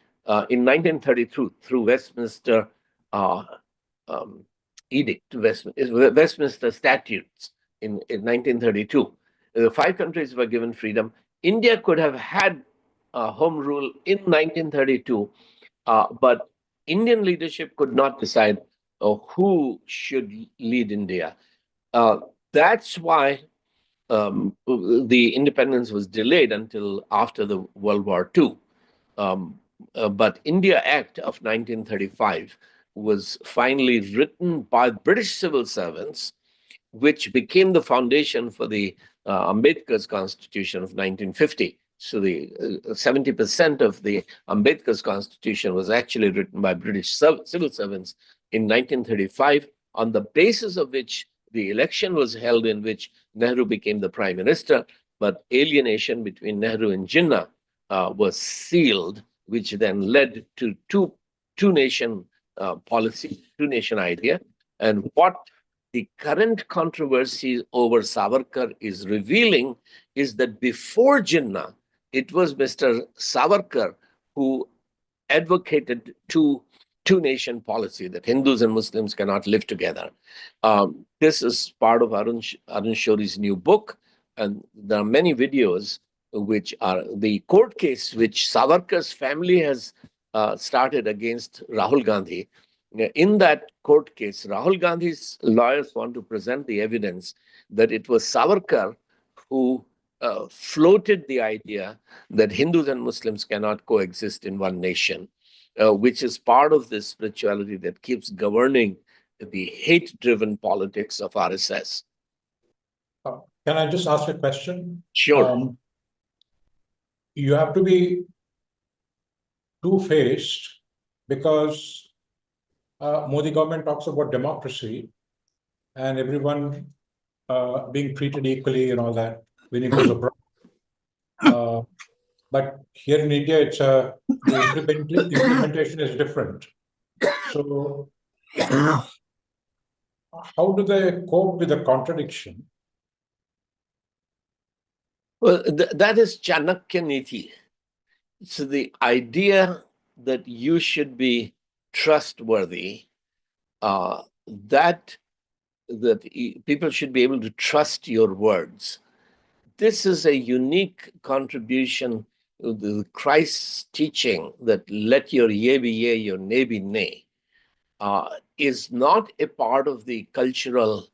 in 1932 through Westminster uh, um, Edict, Westminster Statutes in 1932. The five countries were given freedom. India could have had home rule in 1932, but Indian leadership could not decide who should lead India. Uh, that's why the independence was delayed until after the World War II. But India Act of 1935 was finally written by British civil servants, which became the foundation for the Ambedkar's Constitution of 1950. So the 70% of the Ambedkar's Constitution was actually written by British civil servants in 1935, on the basis of which the election was held in which Nehru became the prime minister, but alienation between Nehru and Jinnah was sealed, which then led to two-nation policy, two-nation idea. And what the current controversy over Savarkar is revealing is that before Jinnah, it was Mr. Savarkar who advocated two-nation policy, that Hindus and Muslims cannot live together. This is part of Arun Shori's new book, and there are many videos which are the court case which Savarkar's family has started against Rahul Gandhi. In that court case, Rahul Gandhi's lawyers want to present the evidence that it was Savarkar who floated the idea that Hindus and Muslims cannot coexist in one nation, which is part of this spirituality that keeps governing the hate-driven politics of RSS. Can I just ask a question? Sure. You have to be two-faced because Modi government talks about democracy and everyone being treated equally and all that when he goes abroad. But here in India, it's the implementation is different. So how do they cope with the contradiction? Well, that is Chanakya Niti. So the idea that you should be trustworthy, that people should be able to trust your words. This is a unique contribution to the Christ's teaching that let your yea be yea, your nay be nay, is not a part of the cultural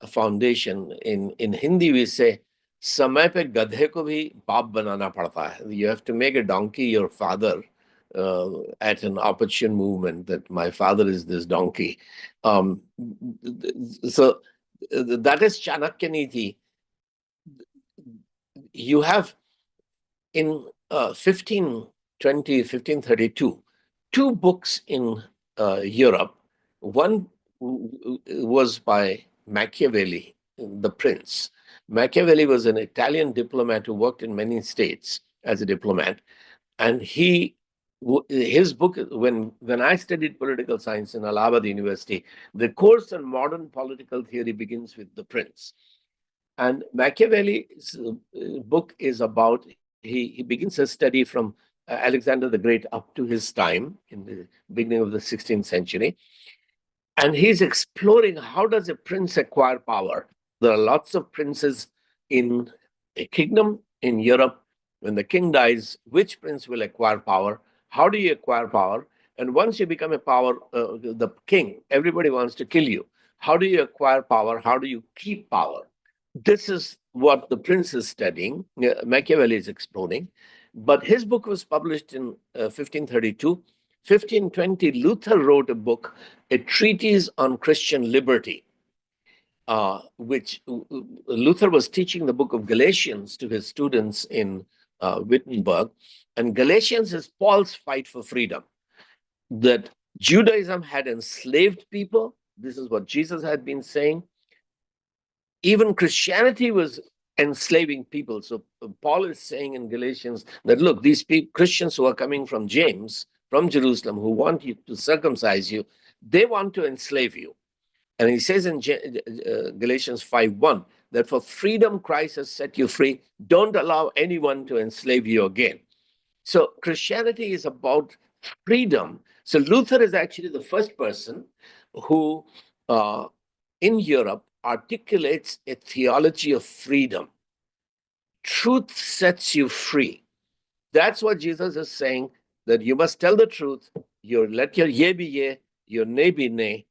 foundation. In Hindi, we say, समय पे गधे को भी बाप बनाना पड़ता है. You have to make a donkey your father at an opportune movement, that my father is this donkey. So that is Chanakya Niti. You have in 1532, two books in Europe. One was by Machiavelli, the Prince. Machiavelli was an Italian diplomat who worked in many states as a diplomat. And his book, when I studied political science in Allahabad University, the course on modern political theory begins with the Prince. And Machiavelli's book is about, he begins a study from Alexander the Great up to his time in the beginning of the 16th century. And he's exploring, how does a prince acquire power? There are lots of princes in a kingdom in Europe. When the king dies, which prince will acquire power? How do you acquire power? And once you become the king, everybody wants to kill you. How do you acquire power? How do you keep power? This is what the Prince is studying, Machiavelli is exploring. But his book was published in 1532. 1520, Luther wrote a book, A Treatise on Christian Liberty, which Luther was teaching the book of Galatians to his students in Wittenberg. And Galatians is Paul's fight for freedom, that Judaism had enslaved people. This is what Jesus had been saying. Even Christianity was enslaving people. So Paul is saying in Galatians that, look, these Christians who are coming from James, from Jerusalem, who want you to circumcise you, they want to enslave you. And he says in Galatians 5:1 that for freedom Christ has set you free. Don't allow anyone to enslave you again. So Christianity is about freedom. So Luther is actually the first person who, in Europe, articulates a theology of freedom. Truth sets you free. That's what Jesus is saying, that you must tell the truth. Let your yea be yea, your nay be nay.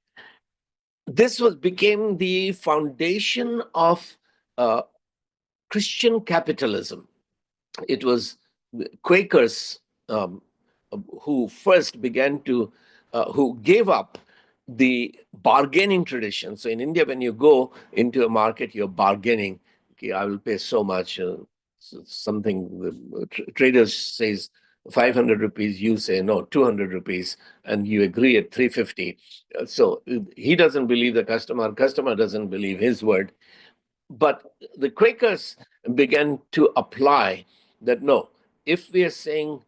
This became the foundation of Christian capitalism. It was Quakers who first began to, who gave up the bargaining tradition. So in India, when you go into a market, you're bargaining. Okay, I will pay so much. Something traders says 500 rupees, you say no, 200 rupees, and you agree at 350. So he doesn't believe the customer doesn't believe his word. But the Quakers began to apply that, no, if we are saying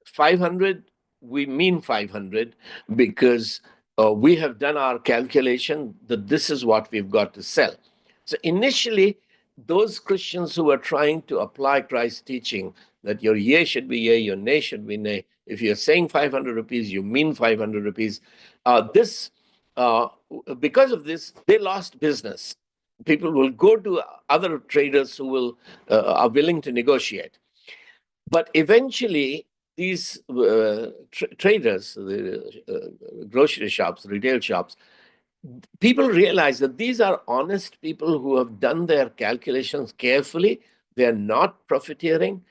500, we mean 500, because we have done our calculation that this is what we've got to sell. So initially, those Christians who were trying to apply Christ's teaching that your yea should be yea, your nay should be nay, if you're saying 500 rupees, you mean 500 rupees. Because of this, they lost business. People will go to other traders who are willing to negotiate. But eventually, these traders, the grocery shops, retail shops, people realize that these are honest people who have done their calculations carefully. They are not profiteering.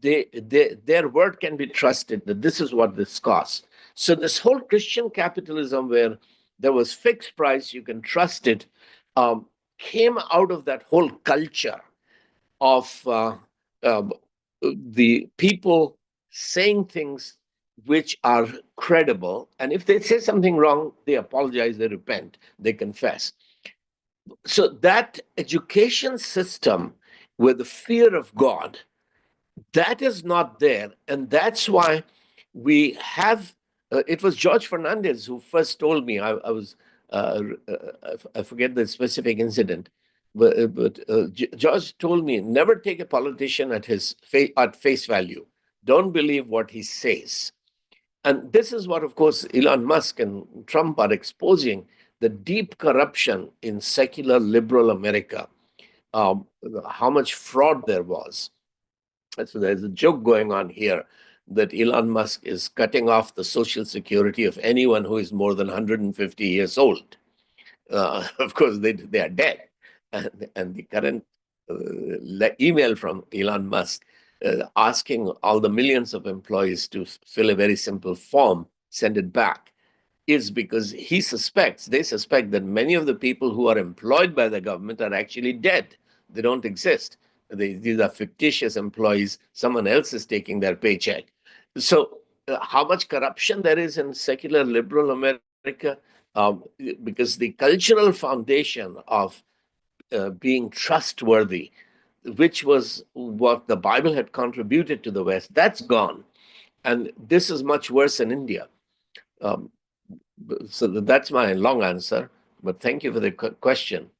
Their word can be trusted, that this is what this costs. So this whole Christian capitalism, where there was fixed price, you can trust it, came out of that whole culture of the people saying things which are credible. And if they say something wrong, they apologize, they repent, they confess. So that education system with the fear of God, that is not there. And that's why we have, it was George Fernandez who first told me, I forget the specific incident, but George told me, never take a politician at face value. Don't believe what he says. And this is what, of course, Elon Musk and Trump are exposing, the deep corruption in secular liberal America, how much fraud there was. So there's a joke going on here that Elon Musk is cutting off the social security of anyone who is more than 150 years old. Of course, they are dead. And the current email from Elon Musk asking all the millions of employees to fill a very simple form, send it back, is because they suspect that many of the people who are employed by the government are actually dead. They don't exist. These are fictitious employees. Someone else is taking their paycheck. So how much corruption there is in secular liberal America, because the cultural foundation of being trustworthy, which was what the Bible had contributed to the West, that's gone. And this is much worse in India. So that's my long answer, but thank you for the question.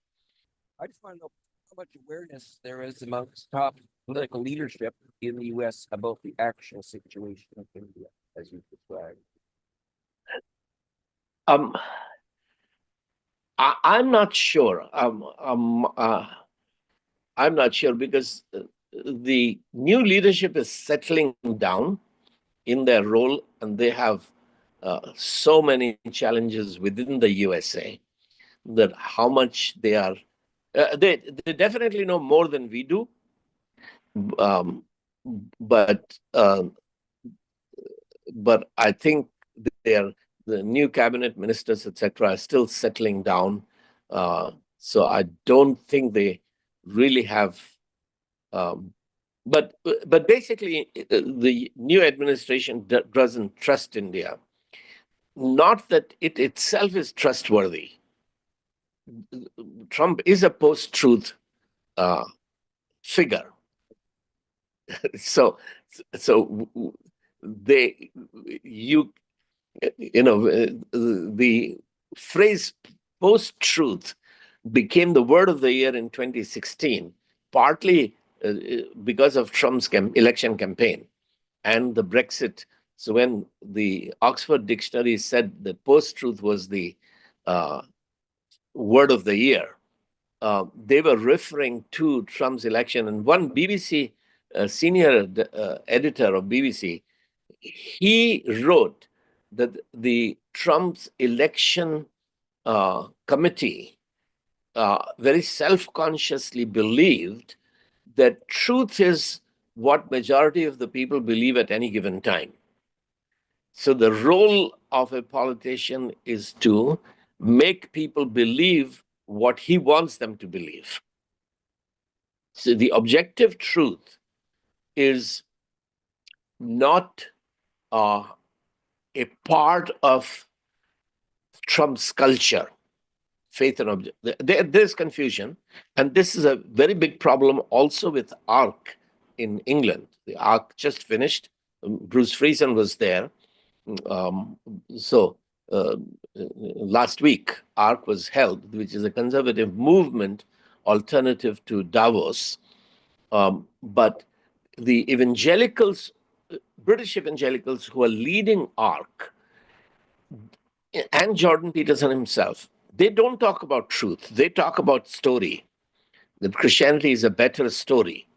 I just want to know how much awareness there is amongst top political leadership in the U.S. about the actual situation of India, as you described. I'm not sure. I'm not sure, because the new leadership is settling down in their role, and they have so many challenges within the USA that how much they are. They definitely know more than we do, but I think the new cabinet ministers, etc., are still settling down. So I don't think they really have. But basically, the new administration doesn't trust India. Not that it itself is trustworthy. Trump is a post-truth figure. So they you you know the phrase post-truth became the word of the year in 2016, partly because of Trump's election campaign and the Brexit. So when the Oxford Dictionary said that post-truth was the word of the year, they were referring to Trump's election. And one BBC senior editor of BBC, he wrote that the Trump's election committee very self-consciously believed that truth is what majority of the people believe at any given time. So the role of a politician is to make people believe what he wants them to believe. So the objective truth is not a part of Trump's culture, faith and object. There's confusion, and this is a very big problem also with ARC in England. The ARC just finished. Bruce Friesen was there. So last week, ARC was held, which is a conservative movement alternative to Davos. But the evangelicals, British evangelicals who are leading ARC, and Jordan Peterson himself, they don't talk about truth. They talk about story, that Christianity is a better story.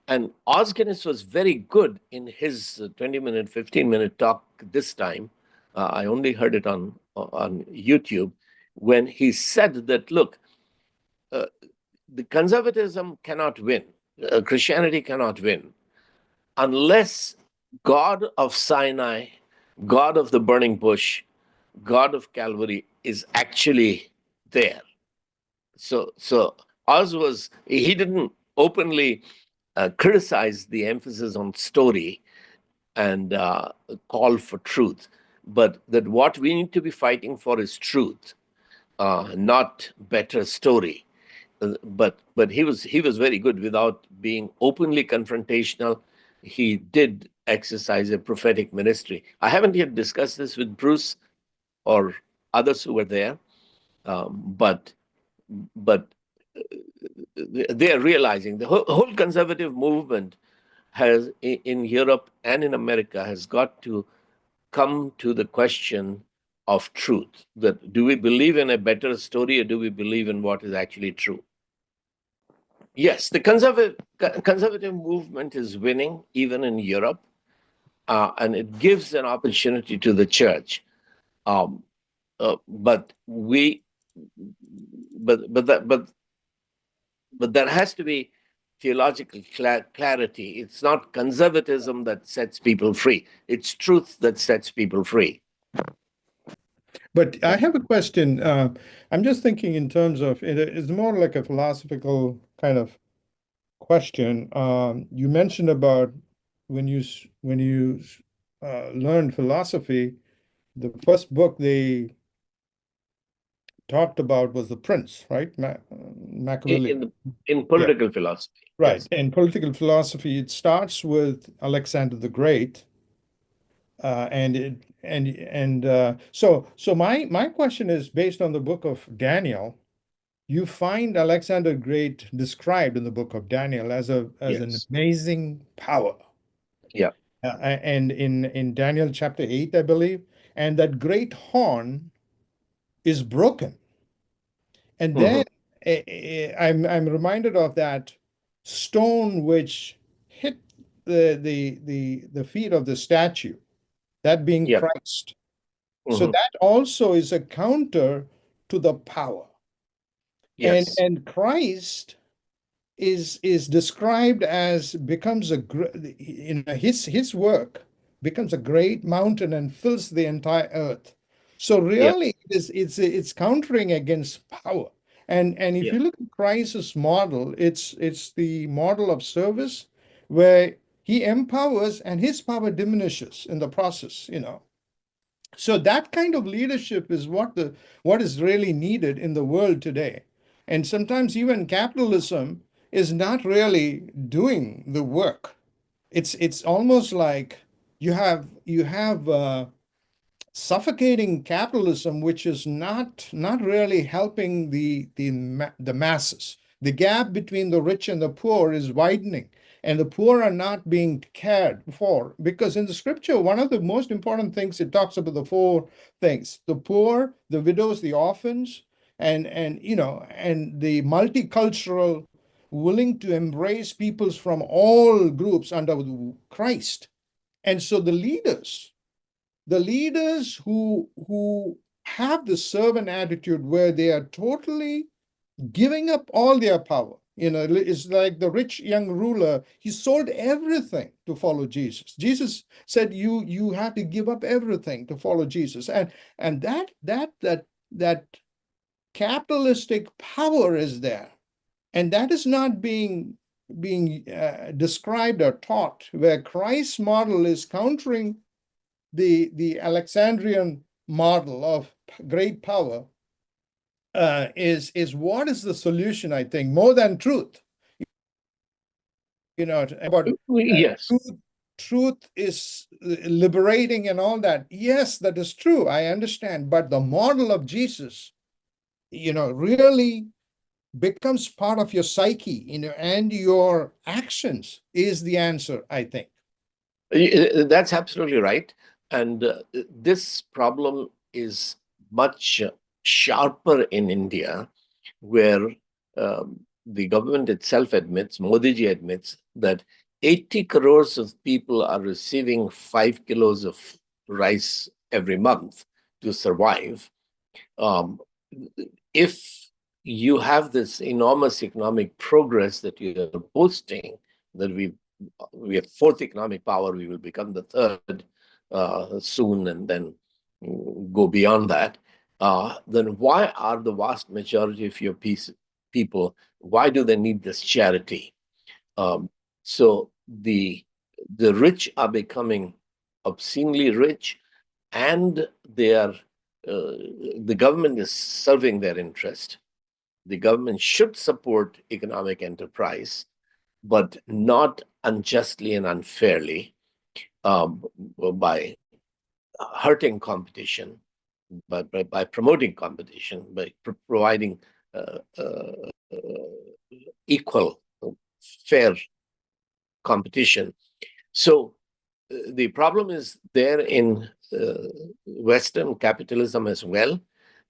And Os Guinness was very good in his 20-minute, 15-minute talk this time. I only heard it on YouTube, when he said that, look, the conservatism cannot win, Christianity cannot win, unless God of Sinai, God of the burning bush, God of Calvary is actually there. So Oz he didn't openly criticize the emphasis on story and call for truth, but that what we need to be fighting for is truth, not better story. But he was very good without being openly confrontational. He did exercise a prophetic ministry. I haven't yet discussed this with Bruce or others who were there, but they are realizing the whole conservative movement has in Europe and in America has got to come to the question of truth. That do we believe in a better story, or do we believe in what is actually true? Yes, the conservative movement is winning even in Europe, and it gives an opportunity to the church. But there has to be theological clarity. It's not conservatism that sets people free. It's truth that sets people free. But I have a question. I'm just thinking in terms of it's more like a philosophical kind of question. You mentioned about when you learned philosophy, the first book they talked about was The Prince, right? Machiavelli. In political philosophy. Right. Yes. In political philosophy, it starts with Alexander the Great. So my question is based on the book of Daniel. You find Alexander the Great described in the book of Daniel as an Yes. amazing power. Yeah. And in Daniel chapter 8, I believe, and that great horn is broken. And then I'm reminded of that stone which hit the feet of the statue, that being Yeah. Christ. So that also is a counter to the power. Yes. And Christ is described as becomes his work becomes a great mountain and fills the entire earth. So Yeah. really, it's countering against power. And if Yeah. you look at Christ's model, it's the model of service where he empowers and his power diminishes in the process, you know. So that kind of leadership is what is really needed in the world today. And sometimes even capitalism is not really doing the work. It's almost like you have suffocating capitalism, which is not really helping the masses. The gap between the rich and the poor is widening, and the poor are not being cared for. Because in the scripture, one of the most important things, it talks about the four things: the poor, the widows, the orphans, and you know, and the multicultural, willing to embrace peoples from all groups under Christ. And so the leaders who have the servant attitude where they are totally giving up all their power. You know, it's like the rich young ruler. He sold everything to follow Jesus. Jesus said, "You have to give up everything to follow Jesus." And that capitalistic power is there, and that is not being described or taught. Where Christ's model is countering the Alexandrian model of great power, is what is the solution? I think more than truth. You know, about Yes. truth is liberating and all that. Yes, that is true. I understand, but the model of Jesus, you know, really becomes part of your psyche, you know, and your actions is the answer, I think. That's absolutely right. And this problem is much sharper in India, where the government itself admits, Modi ji admits, that 80 crores of people are receiving 5 kilos of rice every month to survive. Um, if you have this enormous economic progress that you are boasting, that we have fourth economic power, we will become the third soon, and then go beyond that, then why are the vast majority of your people, why do they need this charity? So the rich are becoming obscenely rich, and they are the government is serving their interest. The government should support economic enterprise, but not unjustly and unfairly, by hurting competition, by promoting competition, by providing equal, fair competition. So the problem is there in Western capitalism as well.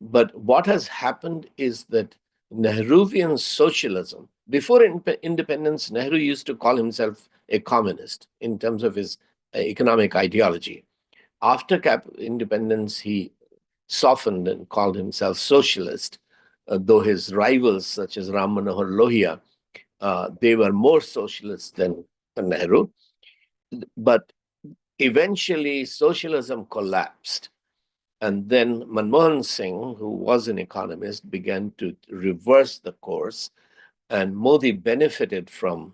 But what has happened is that Nehruvian socialism, before independence, Nehru used to call himself a communist in terms of his economic ideology. After independence, he softened and called himself socialist, though his rivals, such as Ram Manohar Lohia, they were more socialist than Nehru. But eventually, socialism collapsed. And then Manmohan Singh, who was an economist, began to reverse the course, and Modi benefited from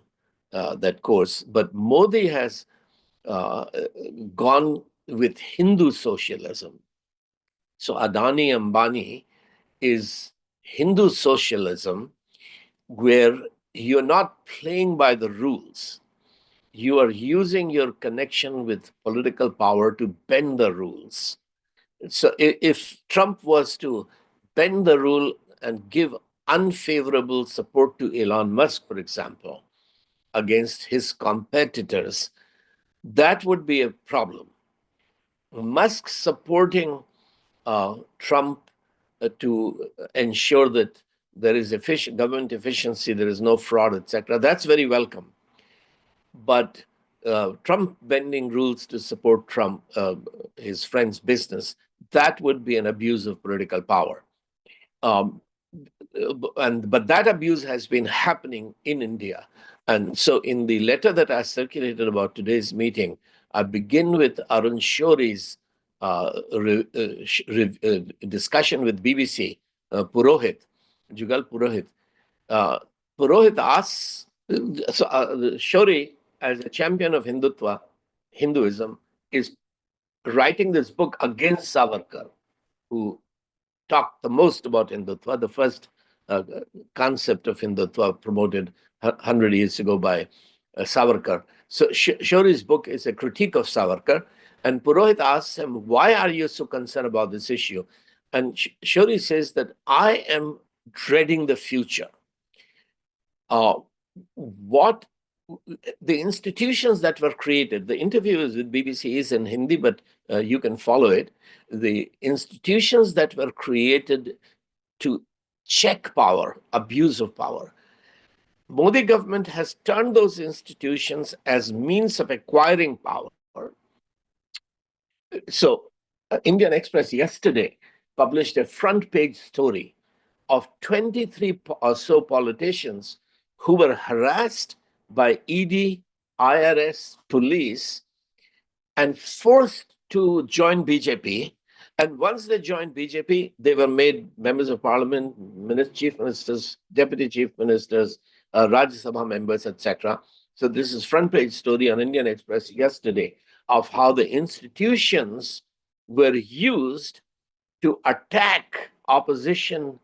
that course. But Modi has gone with Hindu socialism. So Adani Ambani is Hindu socialism, where you're not playing by the rules. You are using your connection with political power to bend the rules. So if Trump was to bend the rule and give unfavorable support to Elon Musk, for example, against his competitors, that would be a problem. Musk supporting Trump to ensure that there is government efficiency, there is no fraud, etc., that's very welcome. But Trump bending rules to support Trump, his friend's business, that would be an abuse of political power. But that abuse has been happening in India. And so in the letter that I circulated about today's meeting, I begin with Arun Shoury's discussion with BBC, Purohit, Jugal Purohit. Purohit asks, Shoury, as a champion of Hindutva, Hinduism, is writing this book against Savarkar, who talked the most about Hindutva, the first concept of Hindutva promoted 100 years ago by Savarkar. So Shoury's book is a critique of Savarkar, and Purohit asks him, why are you so concerned about this issue? And Shoury says that I am dreading the future. What the institutions that were created, the interviews with BBC is in Hindi, but you can follow it. The institutions that were created to check power, abuse of power. Modi government has turned those institutions as means of acquiring power. So Indian Express yesterday published a front page story of 23 or so politicians who were harassed by ED, IRS, police, and forced to join BJP. And once they joined BJP, they were made members of parliament, chief ministers, deputy chief ministers, Rajya Sabha members, etc. So this is front page story on Indian Express yesterday of how the institutions were used to attack opposition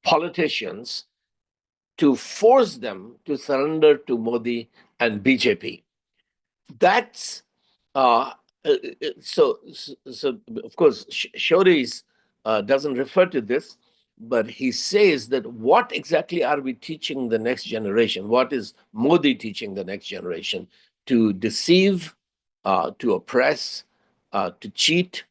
politicians to force them to surrender to Modi and BJP. That's so. Of course, Shoury doesn't refer to this, but he says that what exactly are we teaching the next generation? What is Modi teaching the next generation? To deceive, to oppress, to cheat.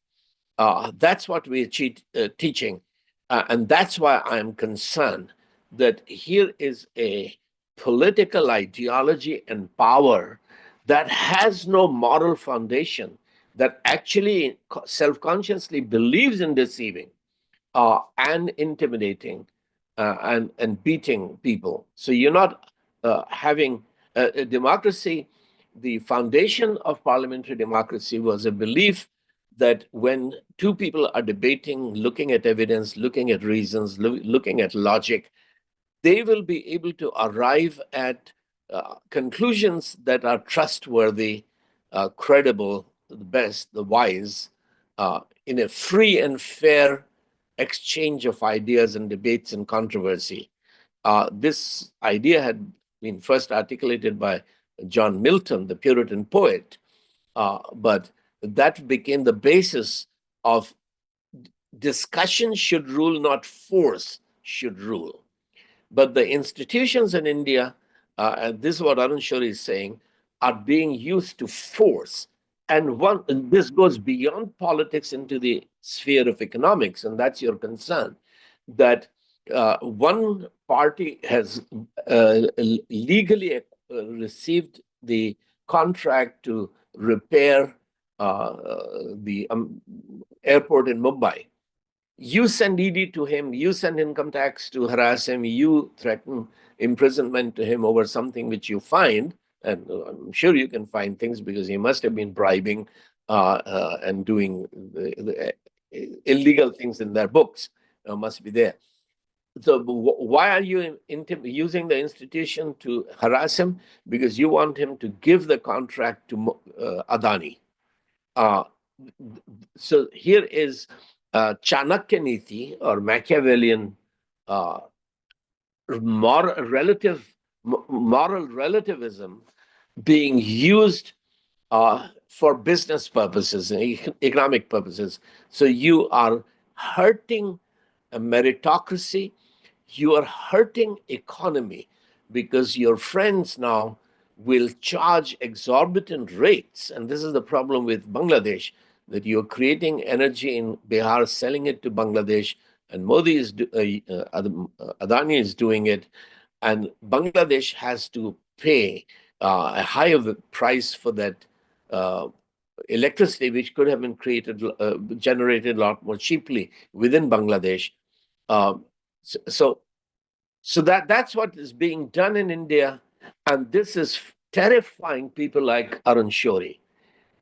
That's what we're teaching. And that's why I'm concerned that here is a political ideology and power that has no moral foundation, that actually self-consciously believes in deceiving and intimidating and beating people. So you're not having a democracy. The foundation of parliamentary democracy was a belief that when two people are debating, looking at evidence, looking at reasons, looking at logic, they will be able to arrive at conclusions that are trustworthy, credible, the best, the wise, in a free and fair exchange of ideas and debates and controversy. This idea had been first articulated by John Milton, the Puritan poet, but that became the basis of discussion should rule, not force should rule. But the institutions in India, and this is what Arun Shoury is saying, are being used to force. And this goes beyond politics into the sphere of economics, and that's your concern, that one party has legally received the contract to repair the airport in Mumbai. You send ED to him, you send income tax to harass him, you threaten imprisonment to him over something which you find, and I'm sure you can find things because he must have been bribing and doing the illegal things in their books, must be there. So why are you using the institution to harass him? Because you want him to give the contract to Adani. So here is Chanakya Niti, or Machiavellian moral relativism being used for business purposes and economic purposes. So you are hurting a meritocracy, you are hurting economy, because your friends now will charge exorbitant rates. And this is the problem with Bangladesh, that you're creating energy in Bihar, selling it to Bangladesh, and Modi is Adani is doing it, and Bangladesh has to pay a higher price for that electricity, which could have been generated a lot more cheaply within Bangladesh. So that's what is being done in India, and this is terrifying people like Arun Shori.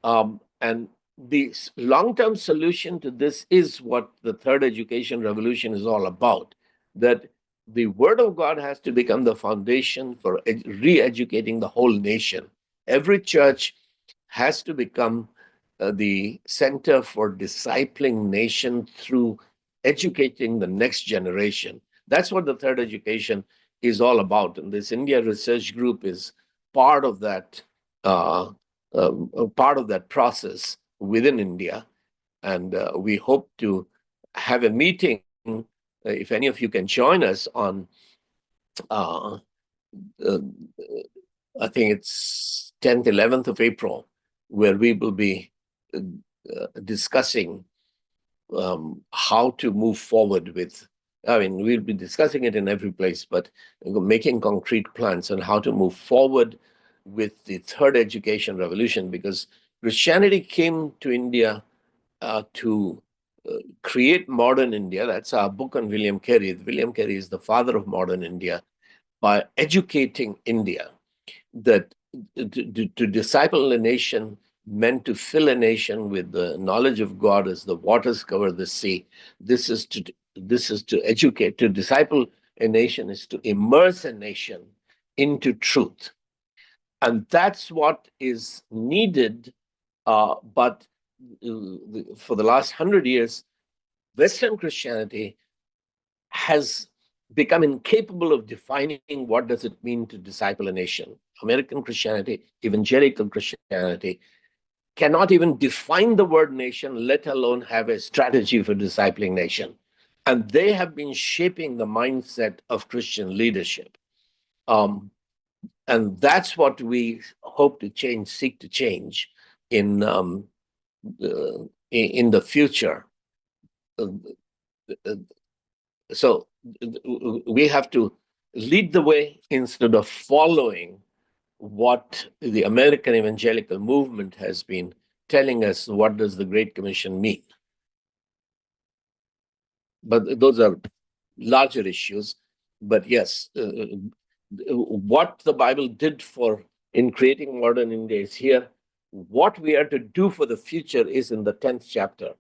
And the long-term solution to this is what the third education revolution is all about, that the word of God has to become the foundation for re-educating the whole nation. Every church has to become the center for discipling nation through educating the next generation. That's what the third education is all about. And this India Research Group is part of that process within India. And we hope to have a meeting, if any of you can join us on, I think it's 10th, 11th of April, where we will be discussing how to move forward with, I mean, we'll be discussing it in every place, but making concrete plans on how to move forward with the third education revolution, because Christianity came to India to create modern India. That's our book on William Carey. William Carey is the father of modern India, by educating India that to disciple a nation meant to fill a nation with the knowledge of God as the waters cover the sea. This is to educate. To disciple a nation is to immerse a nation into truth. And that's what is needed. But for the last 100 years, Western Christianity has become incapable of defining what does it mean to disciple a nation. American Christianity, evangelical Christianity, cannot even define the word nation, let alone have a strategy for discipling nation. And they have been shaping the mindset of Christian leadership. And that's what we hope to change, seek to change in the future. So we have to lead the way instead of following what the American evangelical movement has been telling us. What does the Great Commission mean? But those are larger issues. But yes, what the Bible did for in creating modern India is here. What we are to do for the future is in the 10th chapter.